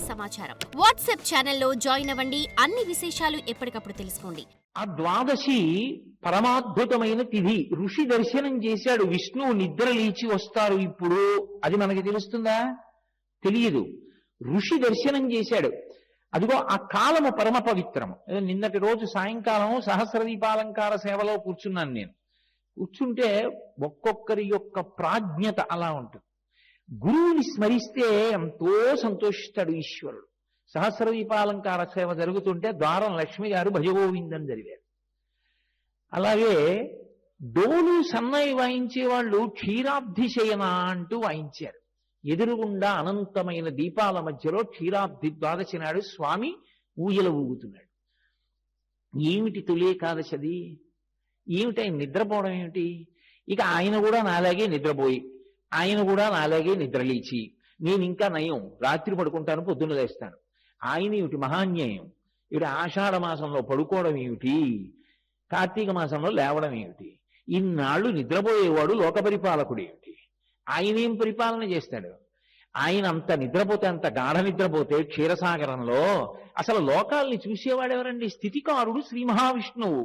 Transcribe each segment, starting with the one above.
సమాచారం వాట్సాప్ ఛానల్లో జాయిన్ అవ్వండి. అన్ని విశేషాలు ఎప్పటికప్పుడు తెలుసుకోండి. ఆ ద్వాదశి పరమాద్భుతమైన తిథి. ఋషి దర్శనం చేశాడు. విష్ణువు నిద్ర లేచి వస్తారు ఇప్పుడు. అది మనకి తెలుస్తుందా? తెలియదు. ఋషి దర్శనం చేశాడు. అదిగో ఆ కాలము పరమ పవిత్రము. నిన్నటి రోజు సాయంకాలం సహస్రదీపాలంకార సేవలో కూర్చున్నాను నేను. కూర్చుంటే ఒక్కొక్కరి యొక్క ప్రాజ్ఞత అలా ఉంటుంది. గురువుని స్మరిస్తే ఎంతో సంతోషిస్తాడు ఈశ్వరుడు. సహస్రదీపాలంకార సేవ జరుగుతుంటే ద్వారం లక్ష్మి గారు భజగోవిందని జరిగారు. అలాగే డోలు సన్నాయి వాయించే వాళ్ళు క్షీరాబ్ధి శయన అంటూ వాయించారు. ఎదురుగుండా అనంతమైన దీపాల మధ్యలో క్షీరాబ్ధి ద్వాదశి నాడు స్వామి ఊయల ఊగుతున్నాడు. ఏమిటి తొలి ఏకాదశది? ఏమిటి ఆయన నిద్రపోవడం ఏమిటి? ఇక ఆయన కూడా నాలాగే నిద్రపోయి, ఆయన కూడా నాలాగే నిద్రలేచి, నేను ఇంకా నయం రాత్రి పడుకుంటాను, పొద్దున్న లేస్తాను. ఆయన ఏమిటి మహాన్యాయం? ఇటు ఆషాఢ మాసంలో పడుకోవడం ఏమిటి? కార్తీక మాసంలో లేవడం ఏమిటి? ఇన్నాళ్ళు నిద్రపోయేవాడు లోక పరిపాలకుడు ఏమిటి? ఆయన ఏం పరిపాలన చేస్తాడు? ఆయన అంత నిద్రపోతే, అంత గాఢ నిద్రపోతే క్షీరసాగరంలో అసలు లోకాల్ని చూసేవాడెవరండి? స్థితికారుడు శ్రీ మహావిష్ణువు.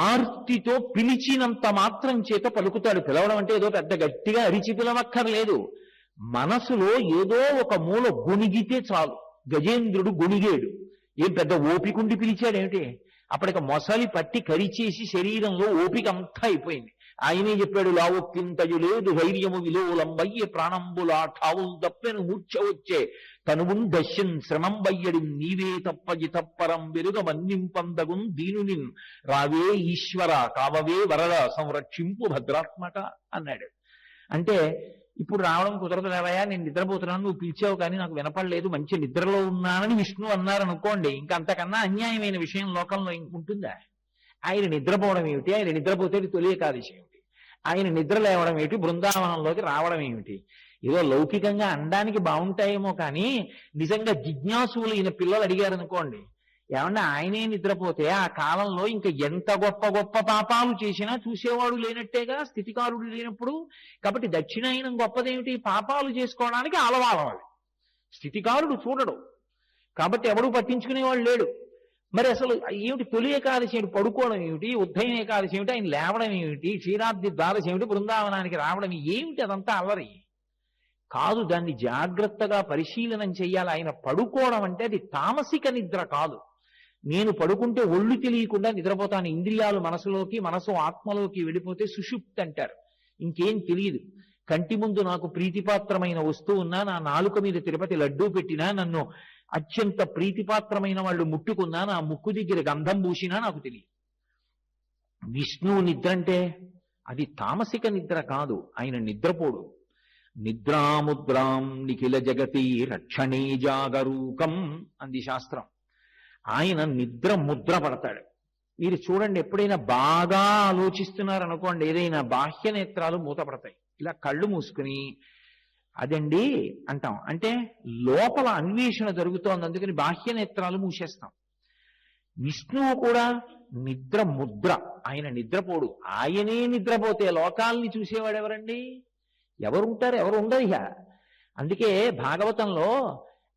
ఆర్తితో పిలిచినంత మాత్రం చేత పలుకుతాడు. పిలవడం అంటే ఏదో పెద్ద గట్టిగా అరిచి పిలవక్కర్లేదు. మనసులో ఏదో ఒక మూల గొణిగితే చాలు. గజేంద్రుడు గొణిగేడు. ఏం పెద్ద ఓపికండి పిలిచాడేమిటి? అప్పటిక మొసలి పట్టి కరిచేసి శరీరంలో ఓపిక అంతా అయిపోయింది. ఆయనే చెప్పాడు, లావొక్కింతయు లేదు ధైర్యము విలోలంబయ్యే ప్రాణంబులా ఠావులు తప్పెను మూర్ఛ వచ్చే తనువున్ దశ్యన్ శ్రమం బయ్యడి నీవే తప్పజి తప్పరం వెరుగ మన్నింపందగుం దీనునిన్ రావే ఈశ్వర కావవే వరద సంరక్షింపు భద్రాత్మక అన్నాడు. అంటే ఇప్పుడు రావడం కుదరదు లేవయా, నేను నిద్రపోతున్నాను, నువ్వు పిలిచావు కానీ నాకు వినపడలేదు, మంచి నిద్రలో ఉన్నానని విష్ణు అన్నారనుకోండి, ఇంకా అంతకన్నా అన్యాయమైన విషయం లోకంలో ఇంకుంటుందా? ఆయన నిద్రపోవడం ఏమిటి? ఆయన నిద్రపోతే తొలి ఏకాదశి ఏమిటి? ఆయన నిద్ర లేవడం ఏమిటి? బృందావనంలోకి రావడం ఏమిటి? ఏదో లౌకికంగా అనడానికి బాగుంటాయేమో కానీ నిజంగా జిజ్ఞాసులు ఈయన పిల్లలు అడిగారు అనుకోండి, ఏమన్నా ఆయనే నిద్రపోతే ఆ కాలంలో ఇంకా ఎంత గొప్ప గొప్ప పాపాలు చేసినా చూసేవాడు లేనట్టేగా స్థితికారుడు లేనప్పుడు. కాబట్టి దక్షిణాయనం గొప్పదేమిటి? పాపాలు చేసుకోవడానికి ఆలవాలం అది. స్థితికారుడు చూడడు కాబట్టి ఎవడూ పట్టించుకునేవాడు లేడు. మరి అసలు ఏమిటి తొలి ఏకాదశి ఏమిటి? పడుకోవడం ఏమిటి? ఉద్దయం ఏకాదశి ఏమిటి? ఆయన లేవడం ఏమిటి? క్షీరాబ్ది ద్వాదశి ఏమిటి? బృందావనానికి రావడం ఏమిటి? అదంతా అల్లరి కాదు. దాన్ని జాగ్రత్తగా పరిశీలనం చెయ్యాలి. ఆయన పడుకోవడం అంటే అది తామసిక నిద్ర కాదు. నేను పడుకుంటే ఒళ్ళు తెలియకుండా నిద్రపోతాను. ఇంద్రియాలు మనసులోకి, మనసు ఆత్మలోకి వెళ్ళిపోతే సుషుప్తి అంటారు. ఇంకేం తెలియదు. కంటి ముందు నాకు ప్రీతిపాత్రమైన వస్తువు ఉన్నా, నా నాలుక మీద తిరుపతి లడ్డూ పెట్టినా, నన్ను అత్యంత ప్రీతిపాత్రమైన వాళ్ళు ముట్టుకున్నా, నా ముక్కు దగ్గర గంధం పూసినా నాకు తెలియదు. విష్ణువు నిద్ర అంటే అది తామసిక నిద్ర కాదు. ఆయన నిద్రపోడు. నిద్రాముద్రాం నిఖిల జగతి రక్షణే జాగరూకం అంది శాస్త్రం. ఆయన నిద్ర ముద్ర పడతాడు. మీరు చూడండి, ఎప్పుడైనా బాగా ఆలోచిస్తున్నారనుకోండి, ఏదైనా బాహ్య నేత్రాలు మూతపడతాయి. ఇలా కళ్ళు మూసుకుని అదండి అంటాం. అంటే లోపల అన్వేషణ జరుగుతోంది, అందుకని బాహ్య నేత్రాలు మూసేస్తాం. విష్ణువు కూడా నిద్ర ముద్ర. ఆయన నిద్రపోడు. ఆయనే నిద్రపోతే లోకాల్ని చూసేవాడు ఎవరండి? ఎవరుంటారు? ఎవరు ఉండరు ఇక. అందుకే భాగవతంలో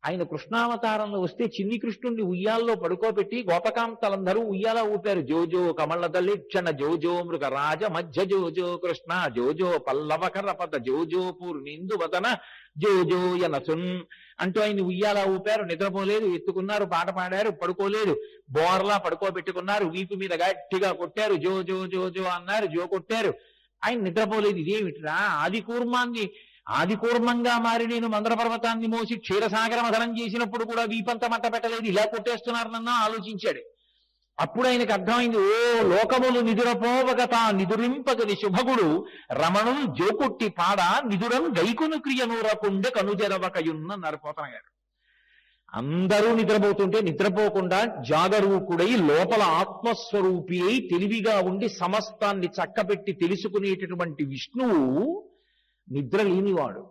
ఆయన కృష్ణావతారంలో వస్తే చిన్ని కృష్ణుణ్ణి ఉయ్యాల్లో పడుకోబెట్టి గోపకాంతలందరూ ఉయ్యాల ఊపారు. జోజో కమలదలిక్షణ జోజో మృగ రాజ మధ్య జోజో కృష్ణ జోజో పల్లవకర పద జోజో పూర్ణిందు వదన జోజో యనసున్ అంటూ ఆయన ఉయ్యాల ఊపారు. నిద్రపోలేదు. ఎత్తుకున్నారు, పాట పాడారు, పడుకోలేదు. బోర్లా పడుకోబెట్టుకున్నారు, వీపు మీద గట్టిగా కొట్టారు, జో జో జో జో అన్నారు, జో కొట్టారు. ఆయన నిద్రపోలేదు. ఇదేమిట్రా? ఆది కూర్మంగా మారి నేను మందర పర్వతాన్ని మోసి క్షీరసాగర మథనం చేసినప్పుడు కూడా వీపంత మంట పెట్టలేదు, ఇలా కొట్టేస్తున్నారు నన్ను ఆలోచించాడు. అప్పుడు ఆయనకు అర్థమైంది, ఓ లోకములు నిదురపోవగత నిదురింపగది శుభగుడు రమణులు జోకొట్టి పాడ నిదురం గైకును క్రియనూరకుండే కనుజరవకయున్నన్నారు పోతన గారు. అందరూ నిద్రపోతుంటే నిద్రపోకుండా జాగరూకుడై లోపల ఆత్మస్వరూపి అయి తెలివిగా ఉండి సమస్తాన్ని చక్కబెట్టి తెలుసుకునేటటువంటి విష్ణువు నిద్ర లేనివాడు.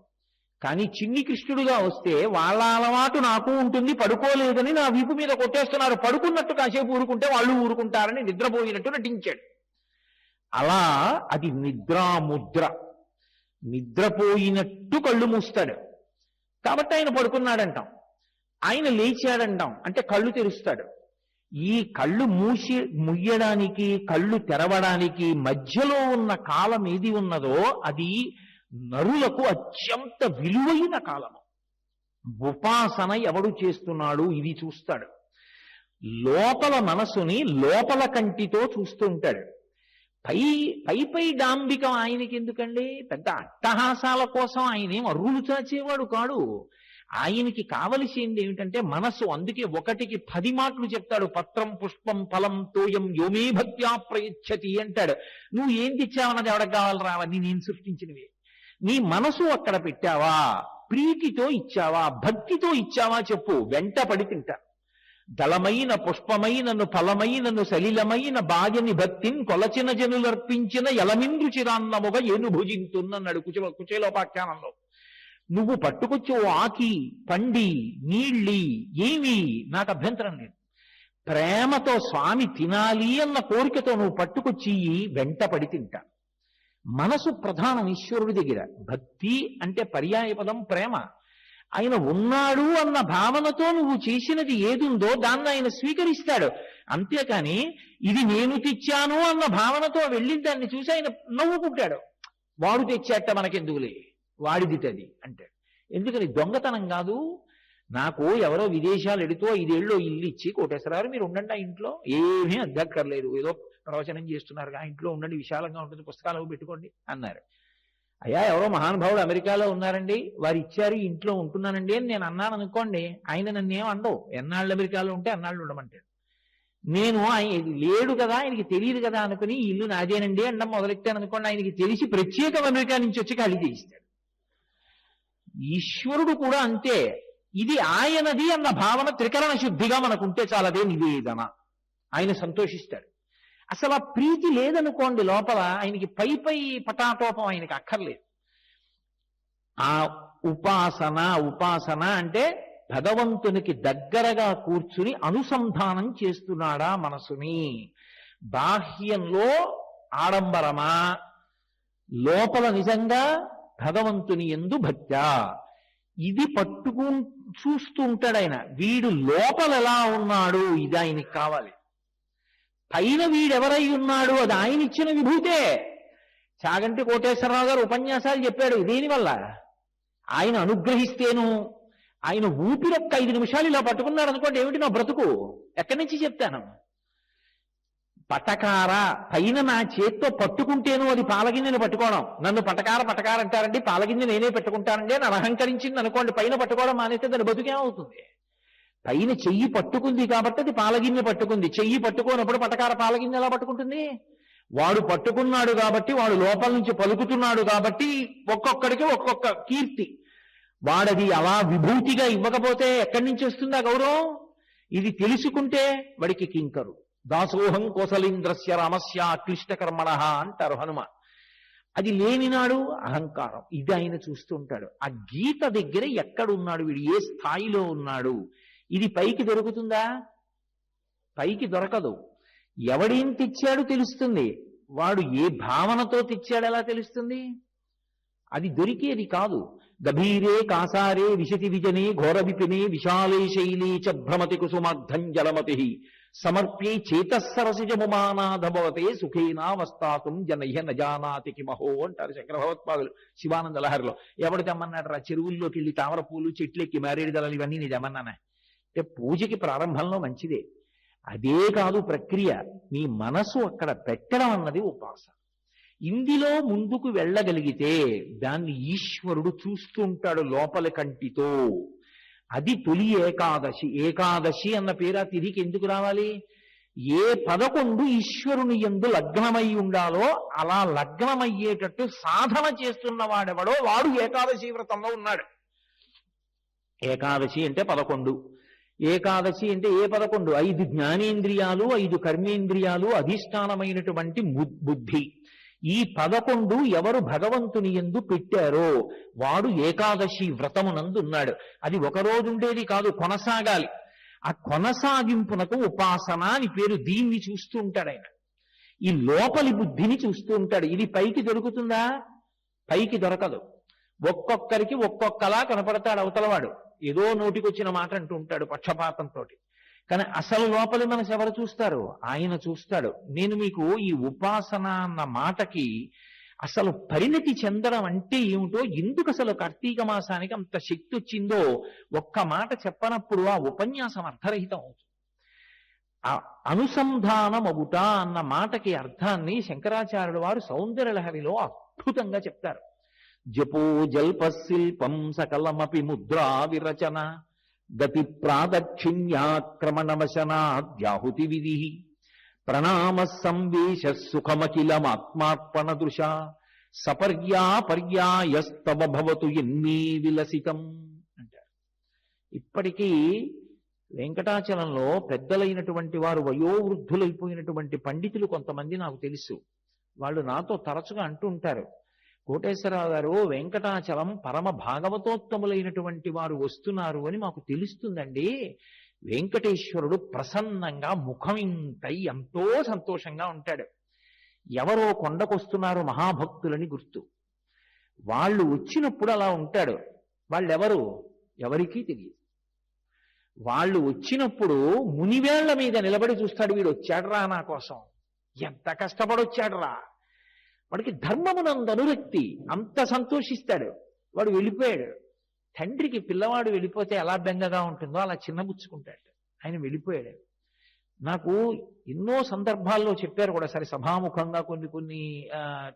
కానీ చిన్ని కృష్ణుడుగా వస్తే వాళ్ళ అలవాటు నాకు ఉంటుంది, పడుకోలేదని నా వీపు మీద కొట్టేస్తున్నారు, పడుకున్నట్టు కాసేపు ఊరుకుంటే వాళ్ళు ఊరుకుంటారని నిద్రపోయినట్టు నటించాడు. అలా అది నిద్రాముద్ర. నిద్రపోయినట్టు కళ్ళు మూస్తాడు కాబట్టి ఆయన పడుకున్నాడంటాం. ఆయన లేచాడంటాం, అంటే కళ్ళు తెరుస్తాడు. ఈ కళ్ళు ముయ్యడానికి కళ్ళు తెరవడానికి మధ్యలో ఉన్న కాలం ఏది ఉన్నదో అది నరులకు అత్యంత విలువైన కాలము. ఉపాసన ఎవడు చేస్తున్నాడు ఇది చూస్తాడు. లోపల మనసుని లోపల కంటితో చూస్తూ ఉంటాడు. పై డాంబికం ఆయనకి ఎందుకండి? పెద్ద అట్టహాసాల కోసం ఆయనేం అర్రులు చాచేవాడు కాడు. ఆయనకి కావలసింది ఏమిటంటే మనస్సు. అందుకే 1కి 10 మాటలు చెప్తాడు. పత్రం పుష్పం ఫలం తోయం యోమే భక్త్యా ప్రయచ్చతి అంటాడు. నువ్వు ఏం తెచ్చావన్నది ఎవరికి కావాలి రావని నేను సృష్టించినవి. నీ మనసు అక్కడ పెట్టావా? ప్రీతితో ఇచ్చావా? భక్తితో ఇచ్చావా? చెప్పు, వెంట పడి తింటా. దళమైన పుష్పమైనను ఫలమైనను సలిలమైన బాజని భక్తిని కొలచిన జనులర్పించిన ఎలమింద్రు చిరాన్నముగా ఏను భుజింతున్నన్నాడు కుచేలోపాఖ్యానంలో. నువ్వు పట్టుకొచ్చి ఆకి పండి నీళ్ళి ఏమి నాకు అభ్యంతరం లేదు. ప్రేమతో స్వామి తినాలి అన్న కోరికతో నువ్వు పట్టుకొచ్చి వెంట పడి తింటా. మనసు ప్రధానం ఈశ్వరుడి దగ్గర. భక్తి అంటే పర్యాయపదం ప్రేమ. ఆయన ఉన్నాడు అన్న భావనతో నువ్వు చేసినది ఏదుందో దాన్ని ఆయన స్వీకరిస్తాడు. అంతేకాని ఇది నేను తెచ్చాను అన్న భావనతో వెళ్ళి దాన్ని చూసి ఆయన నవ్వుకుంటాడు. వాడు తెచ్చాట మనకెందుకులే, వాడిది తది అంటాడు. ఎందుకని? దొంగతనం కాదు. నాకు ఎవరో విదేశాలు ఎడుతూ 5 ఏళ్ళు ఇల్లు ఇచ్చి కోటేశ్వరారు మీరు ఉండండి ఆ ఇంట్లో, ఏమీ అద్దక్కర్లేదు, ఏదో ప్రవచనం చేస్తున్నారు ఆ ఇంట్లో ఉండండి, విశాలంగా ఉంటుంది, పుస్తకాలు పెట్టుకోండి అన్నారు. అయ్యా ఎవరో మహానుభావుడు అమెరికాలో ఉన్నారండి, వారు ఇచ్చారు, ఇంట్లో ఉంటున్నానండి అని నేను అన్నాను అనుకోండి, ఆయన నన్ను ఏమండవు. ఎన్నాళ్ళు అమెరికాలో ఉంటే అన్నాళ్ళు ఉండమంటాడు. నేను ఆయన లేడు కదా, ఆయనకి తెలియదు కదా అనుకుని ఇల్లు నాదేనండి అండం మొదలెట్టాను అనుకోండి, ఆయనకి తెలిసి ప్రత్యేక అమెరికా నుంచి వచ్చి ఖాళీ చేయిస్తాడు. ఈశ్వరుడు కూడా అంతే. ఇది ఆయనది అన్న భావన త్రికరణ శుద్ధిగా మనకుంటే చాలదే నివేదన. ఆయన సంతోషిస్తాడు. అసలు ఆ ప్రీతి లేదనుకోండి లోపల, ఆయనకి పై పటాటోపం ఆయనకి అక్కర్లేదు. ఆ ఉపాసన అంటే భగవంతునికి దగ్గరగా కూర్చుని అనుసంధానం చేస్తున్నాడా మనసుని. బాహ్యంలో ఆడంబరమా, లోపల నిజంగా భగవంతుని యందు భక్త్యా, ఇది చూస్తూ ఉంటాడు ఆయన. వీడు లోపల ఎలా ఉన్నాడు ఇది ఆయనకి కావాలి. పైన వీడెవరై ఉన్నాడు అది ఆయన ఇచ్చిన విభూతే. చాగంటి కోటేశ్వరరావు గారు ఉపన్యాసాలు చెప్పాడు దీనివల్ల. ఆయన అనుగ్రహిస్తేను, ఆయన ఊపిరొక్క 5 నిమిషాలు ఇలా పట్టుకున్నాడు అనుకోండి, ఏమిటి నా బ్రతుకు, ఎక్కడి నుంచి చెప్తాను? పటకార పైన నా చేత్తో పట్టుకుంటేను అది పాలగిన్నెను పట్టుకోవడం. నన్ను పటకార అంటారండి, పాలగిన్నె నేనే పెట్టుకుంటానండి అని అహంకరించింది అనుకోండి, పైన పట్టుకోవడం మానేస్తే దాని బతుకేమవుతుంది? పైన చెయ్యి పట్టుకుంది కాబట్టి అది పాలగిన్నె పట్టుకుంది. చెయ్యి పట్టుకోనప్పుడు పటకార పాలగిన్నె ఎలా పట్టుకుంటుంది? వాడు పట్టుకున్నాడు కాబట్టి, వాడు లోపల నుంచి పలుకుతున్నాడు కాబట్టి ఒక్కొక్కడికి ఒక్కొక్క కీర్తి. వాడది అలా విభూతిగా ఇవ్వకపోతే ఎక్కడి నుంచి వస్తుందా గౌరవం? ఇది తెలుసుకుంటే వాడికి కింకరు. దాసోహం కోసలీంద్రస్య రామస్య క్లిష్టకర్మణ అంటారు హనుమ. అది లేనినాడు అహంకారం. ఇది ఆయన చూస్తూ ఉంటాడు. ఆ గీత దగ్గర ఎక్కడున్నాడు వీడు, ఏ స్థాయిలో ఉన్నాడు, ఇది పైకి దొరుకుతుందా? పైకి దొరకదు. ఎవడేం తెచ్చాడు తెలుస్తుంది, వాడు ఏ భావనతో తెచ్చాడు ఎలా తెలుస్తుంది? అది దొరికేది కాదు. గభీరే కాసారే విశతి విజనే ఘోర విపినే విశాలే శైలీ చ భ్రమతి కుసుమార్థం జలమతి సమర్ప్యే చేతస్సరసిజముమానాధభవతే సుఖేనావస్థాతుం జనహ్య నజానాతి కిమహో అంటారు శంకర భగవత్పాదులు శివానంద లహరిలో. ఎవడు తెమ్మన్నాడు రా? చెరువుల్లోకి వెళ్ళి తామర పూలు, చెట్లెక్కి మారేడు దళాలు ఇవన్నీ నేను తెమ్మన్నానే. అంటే పూజకి ప్రారంభంలో మంచిదే, అదే కాదు ప్రక్రియ. నీ మనసు అక్కడ పెట్టడం అన్నది ఉపాసన. ఇందులో ముందుకు వెళ్ళగలిగితే దాన్ని ఈశ్వరుడు చూస్తూ ఉంటాడు లోపల కంటితో. అది తొలి ఏకాదశి. ఏకాదశి అన్న పేరు ఆ తిథికి ఎందుకు రావాలి? ఏ 11 ఈశ్వరుని యందు లగ్నమై ఉండాలో అలా లగ్నమయ్యేటట్టు సాధన చేస్తున్న వాడెవడో వాడు ఏకాదశి వ్రతంలో ఉన్నాడు. ఏకాదశి అంటే 11. ఏకాదశి అంటే ఏ 11? 5 జ్ఞానేంద్రియాలు, 5 కర్మేంద్రియాలు, అధిష్టానమైనటువంటి బుద్ధి. ఈ 11 ఎవరు భగవంతుని యందు పెట్టారో వాడు ఏకాదశి వ్రతమునందున్నాడు. అది ఒక రోజు ఉండేది కాదు, కొనసాగాలి. ఆ కొనసాగింపునకు ఉపాసన అని పేరు. దీన్ని చూస్తూ ఉంటాడు ఆయన. ఈ లోపలి బుద్ధిని చూస్తూ ఉంటాడు. ఇది పైకి దొరుకుతుందా? పైకి దొరకదు. ఒక్కొక్కరికి ఒక్కొక్కలా కనపడతాడు అవతలవాడు. ఏదో నోటికొచ్చిన మాట అంటూ ఉంటాడు పక్షపాతంతో. కానీ అసలు లోపలి మనసు ఎవరు చూస్తారు? ఆయన చూస్తాడు. నేను మీకు ఈ ఉపాసన అన్న మాటకి అసలు పరిణతి చెందడం అంటే ఏమిటో, ఎందుకు అసలు కార్తీక మాసానికి అంత శక్తి వచ్చిందో ఒక్క మాట చెప్పనప్పుడు ఆ ఉపన్యాసం అర్థరహితం అవుతుంది. ఆ అనుసంధానమగుట అన్న మాటకి అర్థాన్ని శంకరాచార్యుల వారు సౌందర్యలహరిలో అద్భుతంగా చెప్తారు. జపో జల్పశిల్పం సకలమపి ముద్రా విరచన గతి ప్రాదక్షిణ్యాక్రమణవశనాద్యాహుతి విధి ప్రణామ సంవేశ సుఖమఖిలమాత్మార్పణ దృశ సపర్యాపర్యాయస్తవ భవతు ఎన్మే విలసితం అంటారు. ఇప్పటికీ వెంకటాచలంలో పెద్దలైనటువంటి వారు వయోవృద్ధులైపోయినటువంటి పండితులు కొంతమంది నాకు తెలుసు. వాళ్ళు నాతో తరచుగా అంటూ ఉంటారు, కోటేశ్వరరావు గారు, వెంకటాచలం పరమ భాగవతోత్తములైనటువంటి వారు వస్తున్నారు అని మాకు తెలుస్తుందండి. వెంకటేశ్వరుడు ప్రసన్నంగా ముఖం ఇంతై ఎంతో సంతోషంగా ఉంటాడు. ఎవరో కొండకొస్తున్నారు మహాభక్తులని గుర్తు. వాళ్ళు వచ్చినప్పుడు అలా ఉంటాడు. వాళ్ళెవరు? ఎవరికీ తెలియదు. వాళ్ళు వచ్చినప్పుడు మునివేళ్ల మీద నిలబడి చూస్తాడు, వీడు వచ్చాడురా నా కోసం, ఎంత కష్టపడొచ్చాడురా. వాడికి ధర్మమునందు అనురక్తి, అంత సంతోషిస్తాడు. వాడు వెళ్ళిపోయాడు. తండ్రికి పిల్లవాడు వెళ్ళిపోతే ఎలా బెంగగా ఉంటుందో అలా చిన్నబుచ్చుకుంటాడు. ఆయన వెళ్ళిపోయాడు. నాకు ఎన్నో సందర్భాల్లో చెప్పారు కూడా, సరే సభాముఖంగా కొన్ని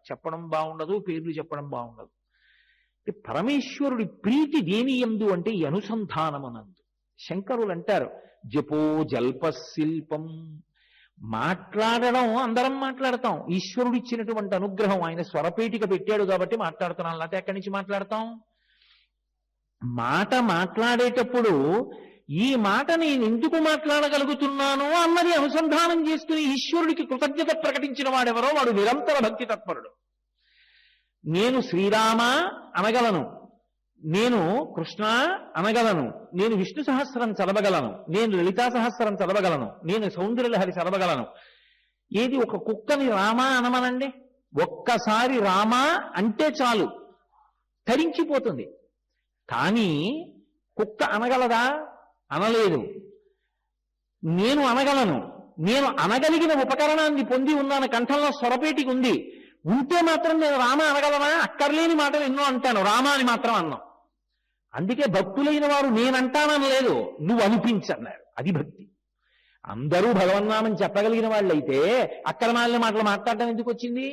చెప్పడం బాగుండదు, పేర్లు చెప్పడం బాగుండదు. పరమేశ్వరుడి ప్రీతి దేని యందు అంటే ఈ అనుసంధానమునందు. శంకరులు అంటారు, జపో జల్పశిల్పం. మాట్లాడడం అందరం మాట్లాడతాం, ఈశ్వరుడు ఇచ్చినటువంటి అనుగ్రహం. ఆయన స్వరపేటిక పెట్టాడు కాబట్టి మాట్లాడుతున్నాం, లేకపోతే ఎక్కడి నుంచి మాట్లాడతాం? మాట మాట్లాడేటప్పుడు ఈ మాట నేను ఎందుకు మాట్లాడగలుగుతున్నాను అన్నది అనుసంధానం చేసుకుని ఈశ్వరుడికి కృతజ్ఞత ప్రకటించిన వాడెవరో వాడు నిరంతర భక్తి తత్పరుడు. నేను శ్రీరామ అనగలను, నేను కృష్ణ అనగలను, నేను విష్ణు సహస్రం చదవగలను, నేను లలితా సహస్రం చదవగలను, నేను సౌందర్యలహరి చదవగలను. ఏది ఒక కుక్కని రామ అనమనండి, ఒక్కసారి రామ అంటే చాలు తరించిపోతుంది. కానీ కుక్క అనగలదా? అనలేదు. నేను అనగలను, నేను అనగలిగిన ఉపకరణాన్ని పొంది ఉన్నాను, కంఠంలో స్వరపేటికి ఉంది. ఉంటే మాత్రం నేను రామ అనగలనా? అక్కర్లేని మాటలు ఎన్నో అంటాను, రామ అని మాత్రం అన్నాం. అందుకే భక్తులైన వారు నేనంటానలేదు, నువ్వు అనిపించన్నారు. అది భక్తి. అందరూ భగవన్నామని చెప్పగలిగిన వాళ్ళైతే అక్రమాలిన మాటలు మాట్లాడడం ఎందుకు వచ్చింది?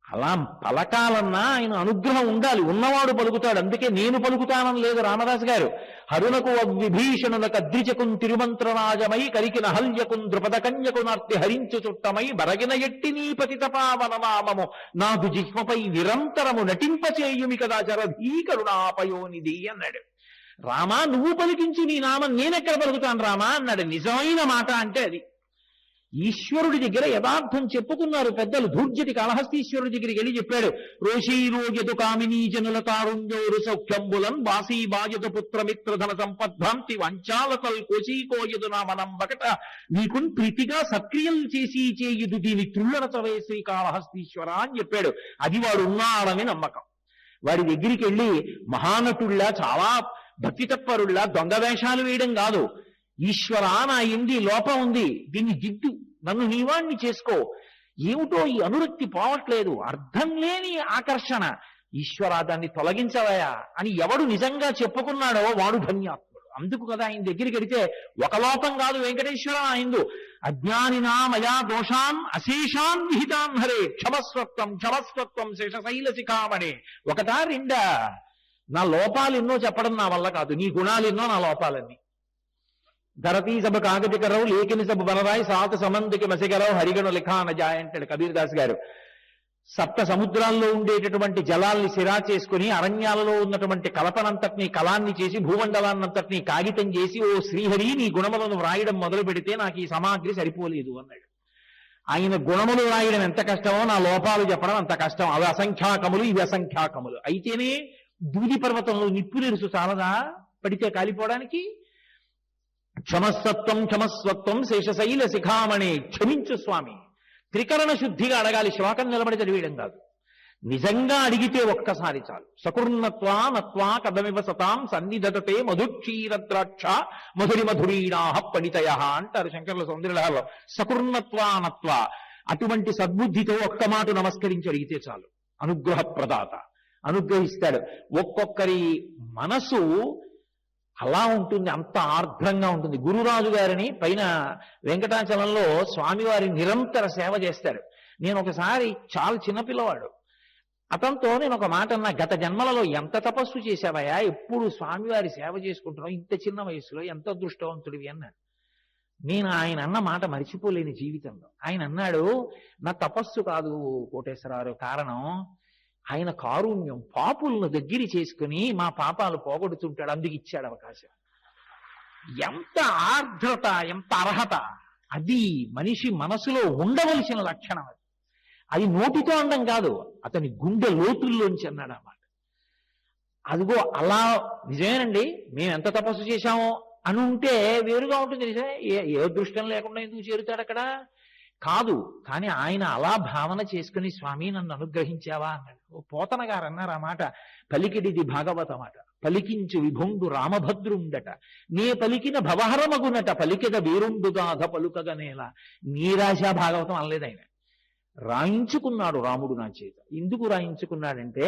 అలా పలకాలన్నా ఆయన అనుగ్రహం ఉండాలి, ఉన్నవాడు పలుకుతాడు. అందుకే నేను పలుకుతానని లేదు రామదాసు గారు. హరునకు విభీషణులకు అద్రిచకున్ తిరుమంత్రరాజమై కరికిన హల్యకున్ ద్రుపద కన్యకునార్తి హరించు చుట్టమై బరగిన ఎట్టి నీ పతితపావననామము నాదు జిహ్మపై నిరంతరము నటింపచేయుమి కదా జరధీ కరుణాపయోనిధి అన్నాడు. రామా నువ్వు పలికించు నీ నామం, నేనెక్కడ పలుకుతాను రామా అన్నాడు. నిజమైన మాట అంటే అది. ఈశ్వరుడి దగ్గర యథార్థం చెప్పుకున్నారు పెద్దలు. ధూర్జటి కాళహస్తీశ్వరుడి దగ్గరికి వెళ్ళి చెప్పాడు, రోషీరోగ్యతు కామినీ జనుల తారుణ్యోరు సౌఖ్యంబులన్ బాసీ బాయత పుత్రమిత్రధన సంపద్భ్రాంతి వంచాలతల్ కోశీకోయదు నా మనం బకట నీకున్ ప్రీతిగా సక్రియలు చేసి చేయుదు దీని త్రుళ్ళనచవే శ్రీ కాళహస్తీశ్వర అని చెప్పాడు. అది వాడు ఉన్నాడని నమ్మకం. వాడి దగ్గరికి వెళ్ళి మహానటుళ్ళ, చాలా భక్తి తత్పరుళ్ళ దొంగ వేషాలు వేయడం కాదు. ఈశ్వర నా ఎంది లోపం ఉంది, దీన్ని దిద్దు, నన్ను నీవాణ్ణి చేసుకో. ఏమిటో ఈ అనురక్తి పోవట్లేదు, అర్థం లేని ఆకర్షణ. ఈశ్వర దాన్ని తొలగించవయా అని ఎవడు నిజంగా చెప్పుకున్నాడో వాడు ధన్యాత్ముడు. అందుకు కదా ఆయన దగ్గరికి వెడితే ఒక లోపం కాదు వెంకటేశ్వర ఆయనదు. అజ్ఞానినా మయా దోషాన్ అశేషాన్ విహితాన్ హరే క్షమస్వత్వం క్షమస్వత్వం శేషశైల శిఖామణే. ఒకటా రెండా? నా లోపాలు ఎన్నో చెప్పడం నా వల్ల కాదు, నీ గుణాలు ఎన్నో నా లోపాలన్నీ. ధరతీ సభ కాగతికరవు లేఖిని సభ బలరాయి సాత సమందికి మసిగరవు హరిగణు లిఖాన జాయ్ అంటాడు కబీర్ దాస్ గారు. సప్త సముద్రాల్లో ఉండేటటువంటి జలాల్ని సిరా చేసుకుని అరణ్యాలలో ఉన్నటువంటి కలపనంతటినీ కళాన్ని చేసి భూమండలాన్నంతటినీ కాగితం చేసి ఓ శ్రీహరి నీ గుణములను వ్రాయడం మొదలు పెడితే నాకు ఈ సామాగ్రి సరిపోలేదు అన్నాడు. ఆయన గుణములు వ్రాయడం ఎంత కష్టమో నా లోపాలు చెప్పడం అంత కష్టం. అవి అసంఖ్యాకములు, ఇవి అసంఖ్యాకములు. అయితేనే దూది పర్వతంలో నిప్పు నిరుసు చాలదా పడితే కాలిపోవడానికి? క్షమస్వత్వం క్షమస్వత్వం శేషశైల శిఖామణి. క్షమించు స్వామి. త్రికరణ శుద్ధిగా అడగాలి, శ్లోకం నిలబడి చదివేయడం కాదు. నిజంగా అడిగితే ఒక్కసారి చాలు. సకుర్ణత్వా నత్వా కదమివ సతాం సన్నిధతే మధుక్షీరద్రాక్ష మధురి మధురీణాహ పణితయ అంటారు శంకరుల సౌందర్యలహరిలో. సకుర్ణత్వా నత్వా, అటువంటి సద్బుద్ధితో ఒక్క మాట నమస్కరించి అడిగితే చాలు. అనుగ్రహ ప్రదాత అనుగ్రహిస్తాడు. ఒక్కొక్కరి మనసు అలా ఉంటుంది, అంత ఆర్ద్రంగా ఉంటుంది. గురురాజు గారిని పైన వెంకటాచలంలో స్వామివారి నిరంతర సేవ చేస్తాడు. నేను ఒకసారి చాలా చిన్నపిల్లవాడు, అతనితో నేను ఒక మాట అన్నా, గత జన్మలలో ఎంత తపస్సు చేశావయ్యా, ఎప్పుడు స్వామివారి సేవ చేసుకుంటున్నావు, ఇంత చిన్న వయసులో ఎంత అదృష్టవంతుడివి అన్నాడు. నేను ఆయన అన్న మాట మరిచిపోలేని జీవితంలో. ఆయన అన్నాడు, నా తపస్సు కాదు కోటేశ్వరరావు కారణం, ఆయన కారుణ్యం, పాపులను దగ్గర చేసుకుని మా పాపాలు పోగొడుతుంటాడు, అందుకు ఇచ్చాడు అవకాశం. ఎంత ఆర్ద్రత, ఎంత అర్హత! అది మనిషి మనసులో ఉండవలసిన లక్షణం. అది నోటితో అనడం కాదు, అతని గుండె లోతుల్లోంచి అన్నాడు అన్నమాట. అదిగో అలా నిజమేనండి, మేము ఎంత తపస్సు చేశామో అని ఉంటే వేరుగా ఉంటుంది. నిజమే, ఏ దృష్టం లేకుండా ఎందుకు చేరుతాడు అక్కడ? కాదు, కానీ ఆయన అలా భావన చేసుకుని స్వామి నన్ను అనుగ్రహించావా అన్నాడు. ఓ పోతన గారు అన్నారు ఆ మాట, పలికిడిది భాగవత మాట, పలికించు విభుండు రామభద్రుండట, నే పలికిన భవహరమగునట, పలికెద వీరుండుగాధ పలుకగనేలా. నీరాశా భాగవతం అనలేదు ఆయన, రాయించుకున్నాడు రాముడు నా చేత. ఎందుకు రాయించుకున్నాడంటే,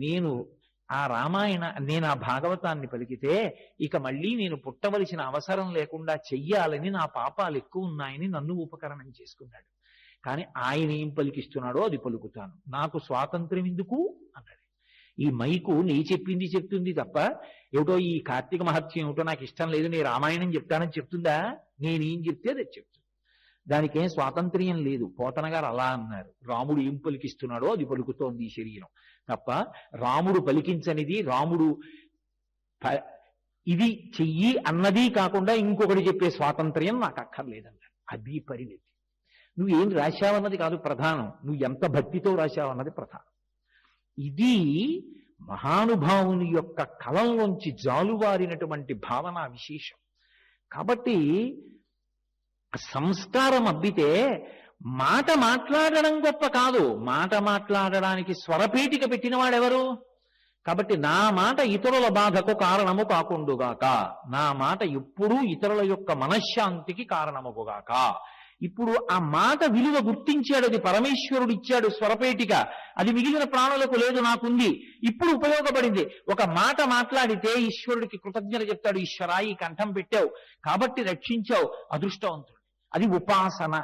నేను ఆ భాగవతాన్ని పలికితే ఇక మళ్ళీ నేను పుట్టవలసిన అవసరం లేకుండా చెయ్యాలని, నా పాపాలు ఎక్కువ ఉన్నాయని నన్ను ఉపకరణం చేసుకున్నాడు. కానీ ఆయన ఏం పలికిస్తున్నాడో అది పలుకుతాను, నాకు స్వాతంత్ర్యం ఎందుకు అన్నాడు. ఈ మైకు నీ చెప్పింది చెప్తుంది తప్ప, ఏమిటో ఈ కార్తీక మహత్యం ఏమిటో నాకు ఇష్టం లేదు, నీ రామాయణం చెప్తానని చెప్తుందా? నేనేం చెప్తే అది చెప్తుంది, దానికేం స్వాతంత్ర్యం లేదు. పోతన గారు అలా అన్నారు, రాముడు ఏం పలికిస్తున్నాడో అది పలుకుతోంది ఈ శరీరం తప్ప, రాముడు పలికించనిది, రాముడు ఇది చెయ్యి అన్నది కాకుండా ఇంకొకటి చెప్పే స్వాతంత్ర్యం నాకు అక్కర్లేదన్నాడు. అది పరిణితి. నువ్వేం రాశావన్నది కాదు ప్రధానం, నువ్వు ఎంత భక్తితో రాశావన్నది ప్రధానం. ఇది మహానుభావుని యొక్క కలంలోంచి జాలువారినటువంటి భావన విశేషం. కాబట్టి సంస్కారం అబ్బితే మాట మాట్లాడడం గొప్ప కాదు, మాట మాట్లాడడానికి స్వరపేటిక పెట్టిన వాడెవరు? కాబట్టి నా మాట ఇతరుల బాధకు కారణము కాకుండుగాక, నా మాట ఎప్పుడూ ఇతరుల యొక్క మనశ్శాంతికి కారణముగాక. ఇప్పుడు ఆ మాట విలువ గుర్తించాడు, అది పరమేశ్వరుడు ఇచ్చాడు స్వరపేటిక, అది మిగిలిన ప్రాణులకు లేదు, నాకుంది, ఇప్పుడు ఉపయోగపడింది. ఒక మాట మాట్లాడితే ఈశ్వరుడికి కృతజ్ఞత చెప్తాడు, ఈశ్వరా ఈ కంఠం పెట్టావు కాబట్టి రక్షించావు, అదృష్టవంతుడు. అది ఉపాసన.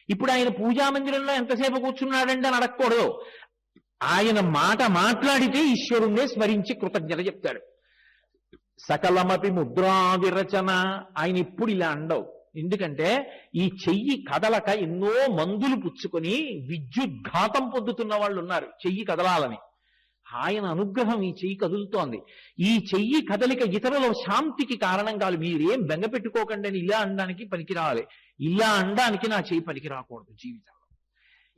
ఇప్పుడు ఆయన పూజామందిరంలో ఎంతసేపు కూర్చున్నాడంటే అని అడగకూడదు, ఆయన మాట మాట్లాడితే ఈశ్వరుణ్ణే స్మరించి కృతజ్ఞత చెప్తాడు. సకలమపి ముద్రా విరచన, ఆయన ఇప్పుడు ఇలా అండవు. ఎందుకంటే ఈ చెయ్యి కదలక ఎన్నో మందులు పుచ్చుకొని విద్యుద్ఘాతం పొందుతున్న వాళ్ళు ఉన్నారు చెయ్యి కదలాలని. ఆయన అనుగ్రహం ఈ చెయ్యి కదులుతోంది. ఈ చెయ్యి కదలిక ఇతరుల శాంతికి కారణం కాదు. మీరేం బెంగ పెట్టుకోకండి అని ఇలా అనడానికి పనికి రావాలి, ఇలా అనడానికి నా చెయ్యి పనికి రాకూడదు జీవితంలో.